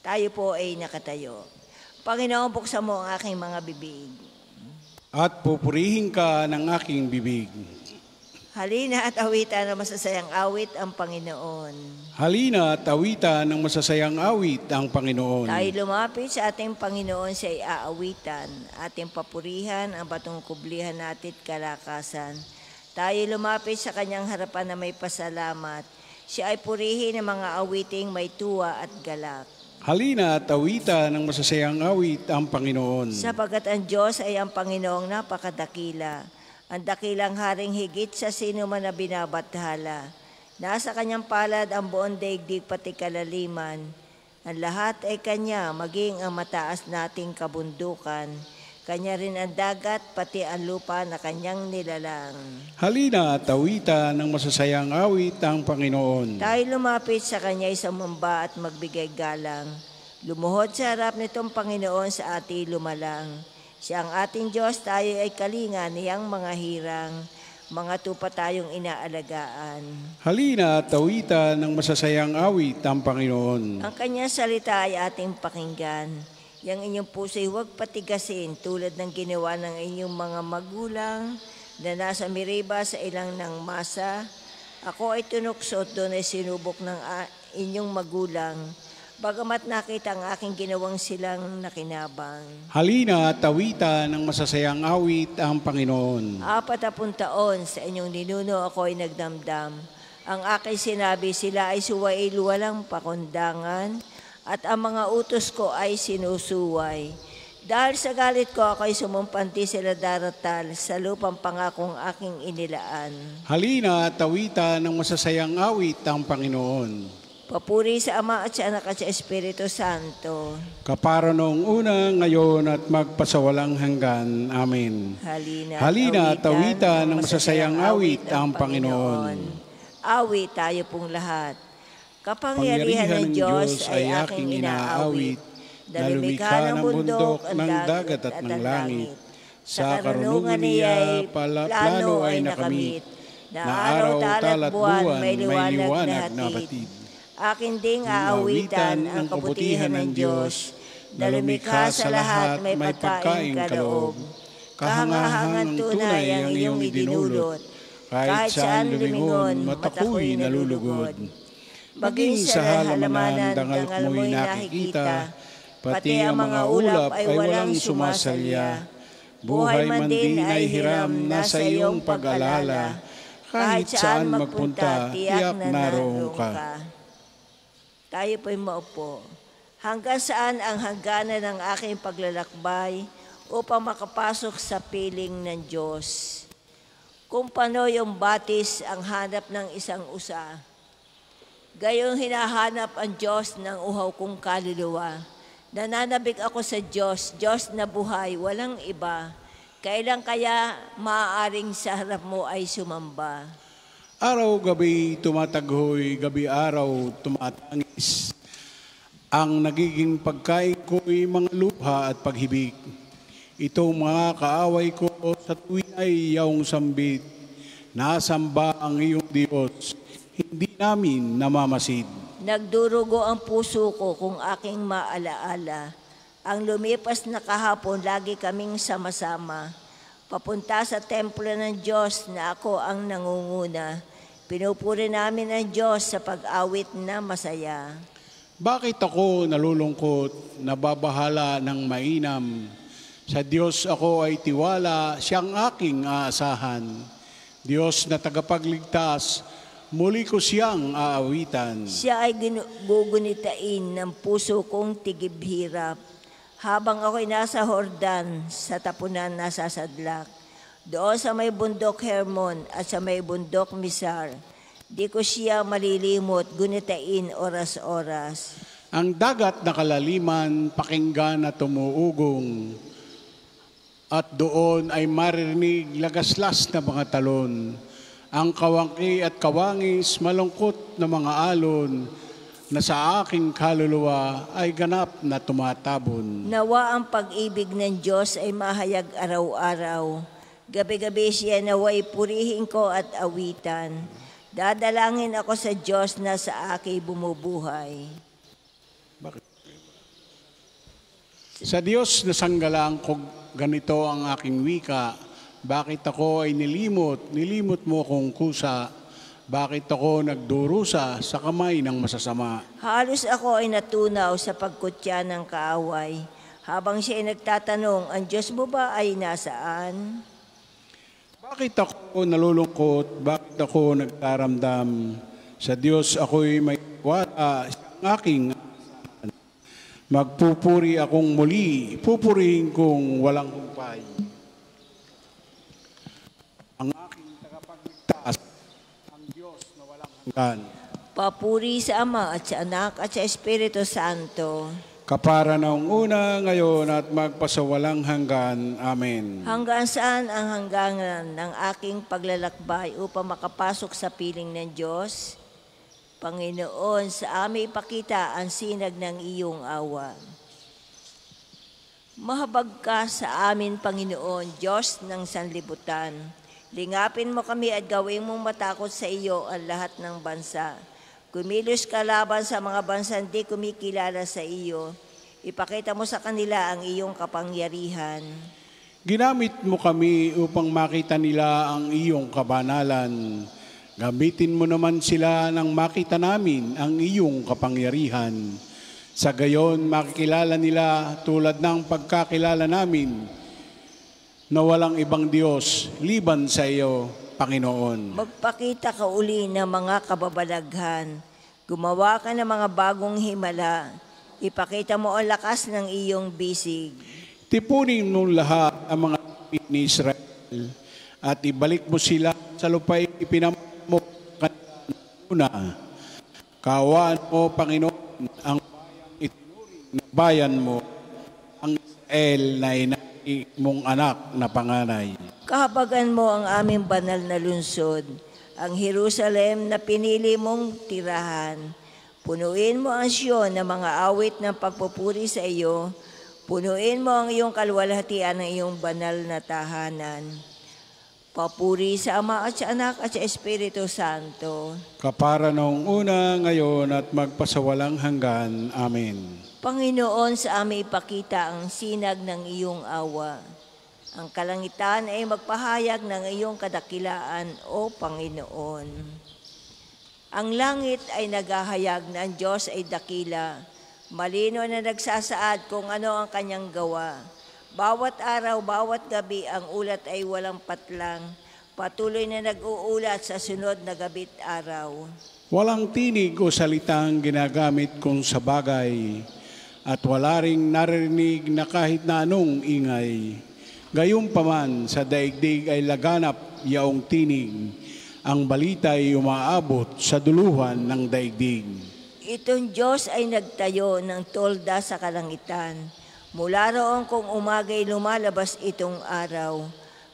Tayo po ay nakatayo. Panginoon, buksan mo ang aking mga bibig. At pupurihin ka ng aking bibig. Halina at awitan ng masasayang awit ang Panginoon. Halina at awitan ng masasayang awit ang Panginoon. Tayo lumapit sa ating Panginoon sa iaawitan. Ating papurihan ang batong kublihan natin at kalakasan. Tayo lumapit sa kanyang harapan na may pasalamat. Siya ay purihin ng mga awiting may tuwa at galak. Halina at awitan ng masasayang awit ang Panginoon. Sapagkat ang Diyos ay ang Panginoong napakadakila. Ang dakilang haring higit sa sino man na binabathala. Nasa kanyang palad ang buong daigdig pati kalaliman. Ang lahat ay kanya, maging ang mataas nating kabundukan. Kanya rin ang dagat, pati ang lupa na kanyang nilalang. Halina at awitan ng masasayang awit ang Panginoon. Tayo lumapit sa kanya isumamba at magbigay galang. Lumuhod sa harap nitong Panginoon sa ating lumalang. Siya ang ating Diyos, tayo ay kalinga niyang mga hirang. Mga tupa tayong inaalagaan. Halina at awitan ng masasayang awit ang Panginoon. Ang kanyang salita ay ating pakinggan. Yang inyong puso'y huwag patigasin tulad ng ginawa ng inyong mga magulang na nasa Meriba sa ilang ng masa. Ako ay tunuksot, doon ay sinubok ng inyong magulang. Bagamat nakita ang aking ginawang silang nakinabang. Halina at awitan ng masasayang awit ang Panginoon. 40 taon sa inyong ninuno ako ay nagdamdam. Ang aking sinabi, sila ay suwail walang pakundangan. At ang mga utos ko ay sinusuway. Dahil sa galit ko ako'y sumumpanti sila daratal sa lupang pangakong aking inilaan. Halina at awitan ng masasayang awit ang Panginoon. Papuri sa Ama at sa Anak at sa Espiritu Santo. Kapara noong una, ngayon at magpasawalang hanggan. Amen. Halina at awitan ng masasayang awit ang Panginoon. Awit tayo pong lahat. Kapangyarihan ng Diyos ay aking inaawit, na lumikha ng bundok, ng dagat at ng langit. Sa karunungan niya'y plano ay nakamit, na araw, tala't buwan, may liwanag na hatid. Akin ding aawitan ang kabutihan ng Diyos, na lumikha sa lahat may pagkain kaloob. Kahangahangan tunay ang iyong idinulot, kahit saan lumingon, matako'y nalulugod. Maging sa halamanan, dangal mo'y nakikita, pati ang mga ulap ay walang sumasalya. Buhay man din ay hiram na sa iyong pag-alala, kahit saan magpunta, tiyak na naroon ka. Tayo po'y maupo. Hanggang saan ang hangganan ng aking paglalakbay upang makapasok sa piling ng Diyos? Kung paano yung batis ang hanap ng isang usa, gayong hinahanap ang Diyos ng uhaw kong kaluluwa. Nananabik ako sa Diyos, Diyos na buhay, walang iba. Kailan kaya maaaring sa harap mo ay sumamba? Araw-gabi tumataghoy, gabi-araw tumatangis. Ang nagiging pagkain ko'y mga luha at paghibig. Itong mga kaaway ko sa tuwin ay iyong sambit. Nasamba ang iyong Diyos, hindi namin namamasid. Nagdurugo ang puso ko kung aking maalaala. Ang lumipas na kahapon, lagi kaming sama-sama. Papunta sa templo ng Diyos na ako ang nangunguna. Pinupuri namin ang Diyos sa pag-awit na masaya. Bakit ako nalulungkot, nababahala ng mainam? Sa Diyos ako ay tiwala, siyang aking aasahan. Diyos na tagapagligtas, muli ko siyang aawitan. Siya ay gugunitain ng puso kong tigib-hirap. Habang ako'y nasa Hordan, sa tapunan nasasadlak. Doon sa may bundok Hermon at sa may bundok Misar, di ko siya malilimot, gunitain oras-oras. Ang dagat na kalaliman, pakinggan at tumuugong. At doon ay maririnig lagaslas na mga talon. Ang kawangki at kawangis, malungkot na mga alon, na sa aking kaluluwa ay ganap na tumatabon. Nawa ang pag-ibig ng Diyos ay mahayag araw-araw. Gabi-gabi siya naway purihin ko at awitan. Dadalangin ako sa Diyos na sa akin bumubuhay. Sa Diyos na sanggalang ko ganito ang aking wika, bakit ako ay nilimot mo akong kusa, bakit ako nagdurusa sa kamay ng masasama. Halos ako ay natunaw sa pagkutya ng kaaway. Habang siya ay nagtatanong, ang Diyos mo ba ay nasaan? Bakit ako nalulungkot? Bakit ako nagtaramdam? Sa Diyos ako'y may wala, siyang aking magpupuri akong muli, pupurihin kong walang humpay. Ang aking tagapagligtas, ang Diyos na walang hanggan. Papuri sa Ama at sa Anak at sa Espiritu Santo. Kapara noong una, ngayon at magpasawalang hanggan. Amen. Hanggang saan ang hangganan ng aking paglalakbay upang makapasok sa piling ng Diyos? Panginoon, sa amin ipakita ang sinag ng iyong awa. Mahabag ka sa amin, Panginoon, Diyos ng sanlibutan. Lingapin mo kami at gawin mong matakot sa iyo ang lahat ng bansa. Kumilos ka laban sa mga bansang di kumikilala sa iyo. Ipakita mo sa kanila ang iyong kapangyarihan. Ginamit mo kami upang makita nila ang iyong kabanalan. Gamitin mo naman sila nang makita namin ang iyong kapangyarihan. Sa gayon, makikilala nila tulad ng pagkakilala namin na walang ibang Diyos liban sa iyo, Panginoon. Magpakita ka uli ng mga kababalaghan. Gumawa ka ng mga bagong himala. Ipakita mo ang lakas ng iyong bisig. Tipunin mo lahat ang mga ni Israel at ibalik mo sila sa lupa'y ipinamahal mo kanina. Kaawaan mo, Panginoon, ang bayang itinuring na bayan mo, ang Israel na inay mong anak na panganay. Kahabagan mo ang aming banal na lungsod, ang Jerusalem na pinili mong tirahan. Punuin mo ang Siyon ng mga awit ng pagpupuri sa iyo. Punuin mo ang iyong kaluwalhatian ng iyong banal na tahanan. Papuri sa Ama at sa Anak at sa Espiritu Santo. Kapara noong una, ngayon at magpasawalang hanggan. Amen. Panginoon, sa amin ipakita ang sinag ng iyong awa. Ang kalangitan ay magpahayag ng iyong kadakilaan, O Panginoon. Ang langit ay naghahayag na ang Diyos ay dakila. Malino na nagsasaad kung ano ang kanyang gawa. Bawat araw, bawat gabi, ang ulat ay walang patlang. Patuloy na nag-uulat sa sunod na gabi't araw. Walang tinig o salitang ginagamit kung sa bagay, at wala ring narinig na kahit na anong ingay. Gayunpaman, sa daigdig ay laganap yaong tinig. Ang balita ay umaabot sa duluhan ng daigdig. Itong Diyos ay nagtayo ng tolda sa kalangitan. Mula roon kung umagay lumalabas itong araw.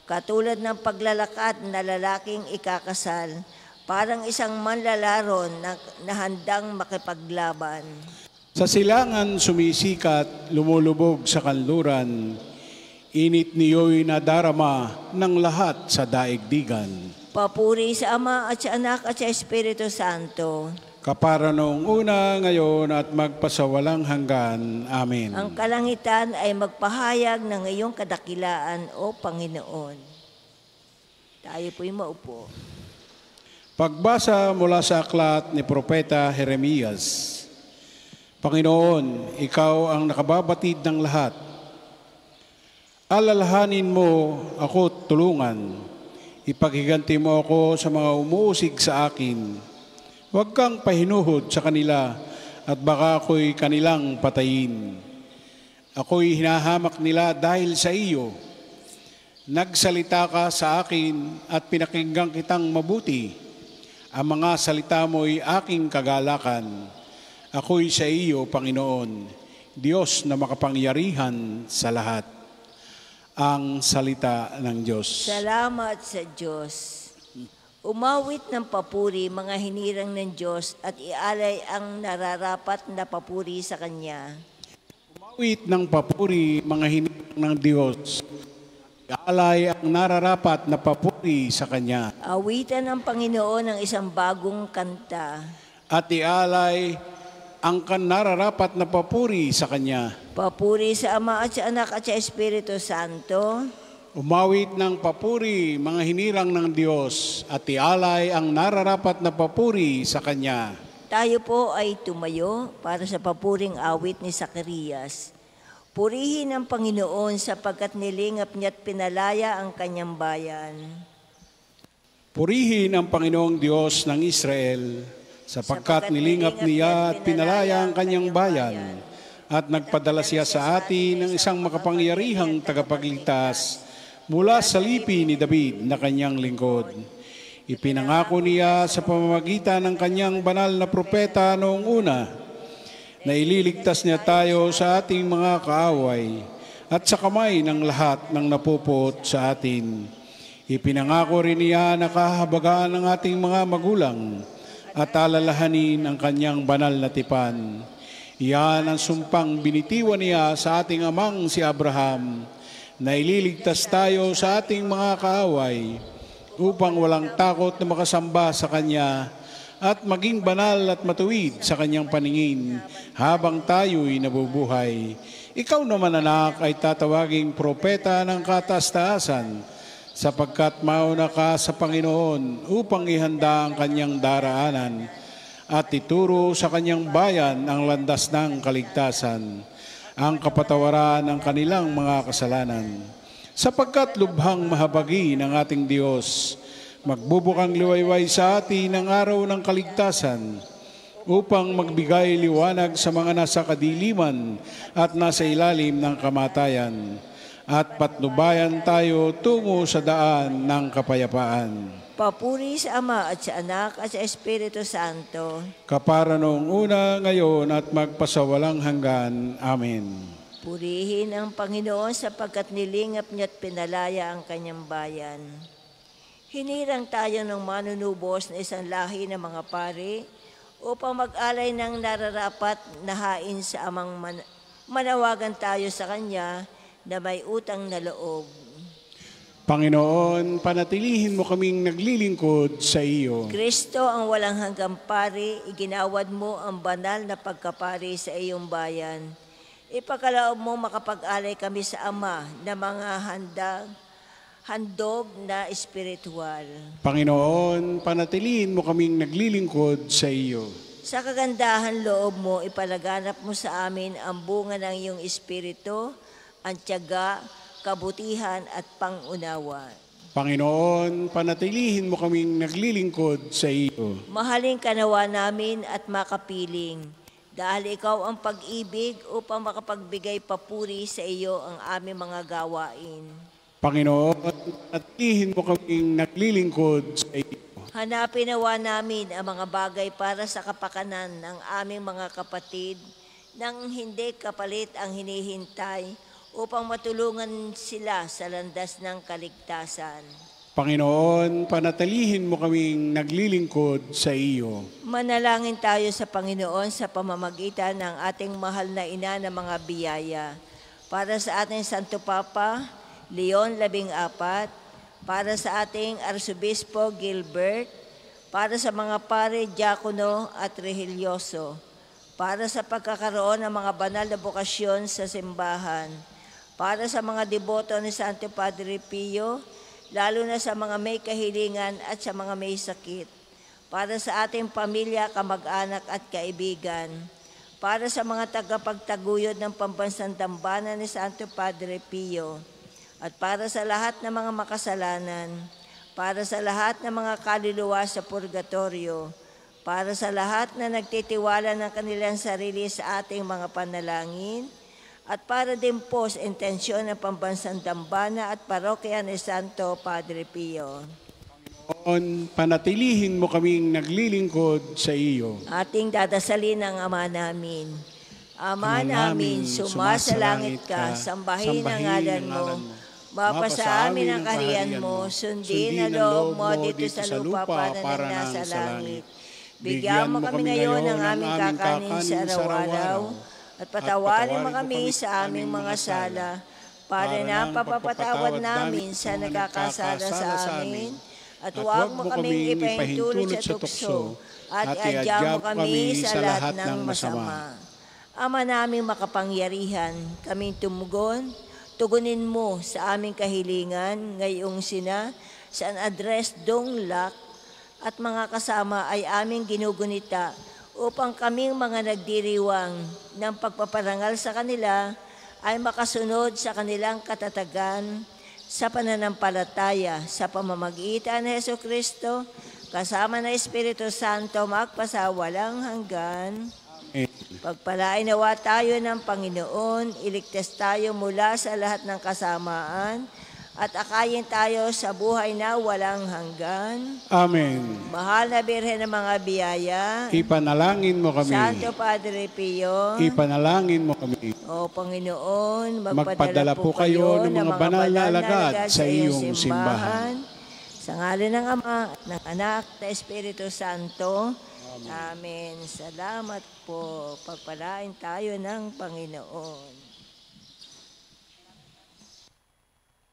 Katulad ng paglalakad na lalaking ikakasal, parang isang manlalaron na handang makipaglaban. Sa silangan sumisikat, lumulubog sa kanluran, init niyo'y nadarama ng lahat sa daigdigan. Papuri sa Ama at sa Anak at sa Espiritu Santo. Kapara noong una, ngayon at magpasawalang hanggan. Amen. Ang kalangitan ay magpahayag ng iyong kadakilaan, O Panginoon. Tayo po'y maupo. Pagbasa mula sa aklat ni Propeta Jeremias. Panginoon, ikaw ang nakababatid ng lahat. Alalahanin mo ako tulungan. Ipaghiganti mo ako sa mga umuusig sa akin. Huwag kang pahinuhod sa kanila at baka ako'y kanilang patayin. Ako'y hinahamak nila dahil sa iyo. Nagsalita ka sa akin at pinakinggan kitang mabuti. Ang mga salita mo'y aking kagalakan. Ako'y sa iyo, Panginoon, Diyos na makapangyarihan sa lahat. Ang salita ng Diyos. Salamat sa Diyos. Umawit ng papuri mga hinirang ng Diyos at ialay ang nararapat na papuri sa Kanya. Umawit ng papuri mga hinirang ng Diyos. Alay ang nararapat na papuri sa Kanya. Awitan ng Panginoon ng isang bagong kanta. At ialay ang nararapat na papuri sa Kanya. Papuri sa Ama at sa Anak at sa Espiritu Santo. Umawit ng papuri, mga hinirang ng Diyos, at ialay ang nararapat na papuri sa Kanya. Tayo po ay tumayo para sa papuring awit ni Zacarias. Purihin ang Panginoon sapagkat nilingap niya't pinalaya ang kanyang bayan. Purihin ang Panginoong Diyos ng Israel, sapagkat nilingap niya at pinalaya ang kanyang bayan, at nagpadala siya sa atin ng isang makapangyarihang tagapagligtas mula sa lipi ni David na kanyang lingkod. Ipinangako niya sa pamamagitan ng kanyang banal na propeta noong una na ililigtas niya tayo sa ating mga kaaway at sa kamay ng lahat ng napupot sa atin. Ipinangako rin niya na kahabagaan ng ating mga magulang at alalahanin ang kanyang banal na tipan. Iyan ang sumpang binitiwan niya sa ating amang si Abraham na ililigtas tayo sa ating mga kaaway upang walang takot na makasamba sa Kanya at maging banal at matuwid sa Kanyang paningin habang tayo'y nabubuhay. Ikaw naman, anak, ay tatawaging propeta ng kataas-taasan sapagkat mauna ka sa Panginoon upang ihanda ang Kanyang daraanan at ituro sa Kanyang bayan ang landas ng kaligtasan, ang kapatawaran ng kanilang mga kasalanan. Sapagkat lubhang mahabagi ng ating Diyos, magbubukang liwayway sa atin ang araw ng kaligtasan upang magbigay liwanag sa mga nasa kadiliman at nasa ilalim ng kamatayan at patnubayan tayo tungo sa daan ng kapayapaan. Papuri sa Ama at sa Anak at sa Espiritu Santo. Kapara noong una, ngayon at magpasawalang hanggan. Amen. Purihin ang Panginoon sapagkat nilingap niya't pinalaya ang kanyang bayan. Hinirang tayo ng manunubos na isang lahi ng mga pari upang mag-alay ng nararapat na hain sa amang manawagan tayo sa Kanya na may utang na loob. Panginoon, panatilihin mo kaming naglilingkod sa iyo. Kristo ang walang hanggang pari, iginawad mo ang banal na pagkapari sa iyong bayan. Ipagkaloob mo makapag-alay kami sa Ama na mga handog na espiritual. Panginoon, panatilihin mo kaming naglilingkod sa iyo. Sa kagandahan loob mo, ipalaganap mo sa amin ang bunga ng iyong espiritu, ang tiyaga, kabutihan at pangunawa. Panginoon, panatilihin mo kaming naglilingkod sa iyo. Mahalin ka nawa namin at makapiling, dahil ikaw ang pag-ibig upang makapagbigay papuri sa iyo ang aming mga gawain. Panginoon, panatilihin mo kaming naglilingkod sa iyo. Hanapin nawa namin ang mga bagay para sa kapakanan ng aming mga kapatid, nang hindi kapalit ang hinihintay, upang matulungan sila sa landas ng kaligtasan. Panginoon, panatilihin mo kaming naglilingkod sa iyo. Manalangin tayo sa Panginoon sa pamamagitan ng ating mahal na ina ng mga biyaya. Para sa ating Santo Papa, Leon 14, para sa ating Arsobispo Gilbert, para sa mga pare, diakono at religyoso, para sa pagkakaroon ng mga banal na bokasyon sa simbahan, para sa mga deboto ni Santo Padre Pio, lalo na sa mga may kahilingan at sa mga may sakit, para sa ating pamilya, kamag-anak at kaibigan, para sa mga tagapagtaguyod ng pambansang dambana ni Santo Padre Pio, at para sa lahat ng mga makasalanan, para sa lahat ng mga kaluluwa sa purgatorio, para sa lahat na nagtitiwala ng kanilang sarili sa ating mga panalangin, at para din po sa intensyon ng pambansang dambana at parokya ni Santo Padre Pio. Panginoon, panatilihin mo kaming naglilingkod sa iyo. Ating dadasalin ang Ama namin. Ama namin, sumasalangit ka, sambahin ang ngalan mo. Mapasa amin ang kaharian mo, sundin ang loob mo dito sa lupa para nasa langit. Bigyan mo kami ngayon ng aming kakanin sa araw-araw, at patawarin mo kami sa aming mga sala, para na papapatawad namin sa nagkakasala sa amin, at huwag mo kaming ipahintulot sa tukso, at iadya mo kami sa lahat ng masama. Ama naming makapangyarihan, kaming tugunin mo sa aming kahilingan ngayong sina San Andres Dong Lac at mga kasama ay aming ginugunita upang kaming mga nagdiriwang ng pagpaparangal sa kanila ay makasunod sa kanilang katatagan sa pananampalataya sa pamamagitan ni Jesucristo kasama ng Espiritu Santo magpasawalang hanggan. Pagpalain nawa tayo ng Panginoon, iligtas tayo mula sa lahat ng kasamaan, at akayin tayo sa buhay na walang hanggan. Amen. Mahal na Birhen ng mga biyaya, Ipanalangin mo kami. Santo Padre Pio, Ipanalangin mo kami. O Panginoon, Magpadala po kayo ng mga banal na alagad sa iyong simbahan. Sa ngalan ng Ama, at ng Anak, at ng Espiritu Santo. Amen. Salamat po. Pagpalain tayo ng Panginoon.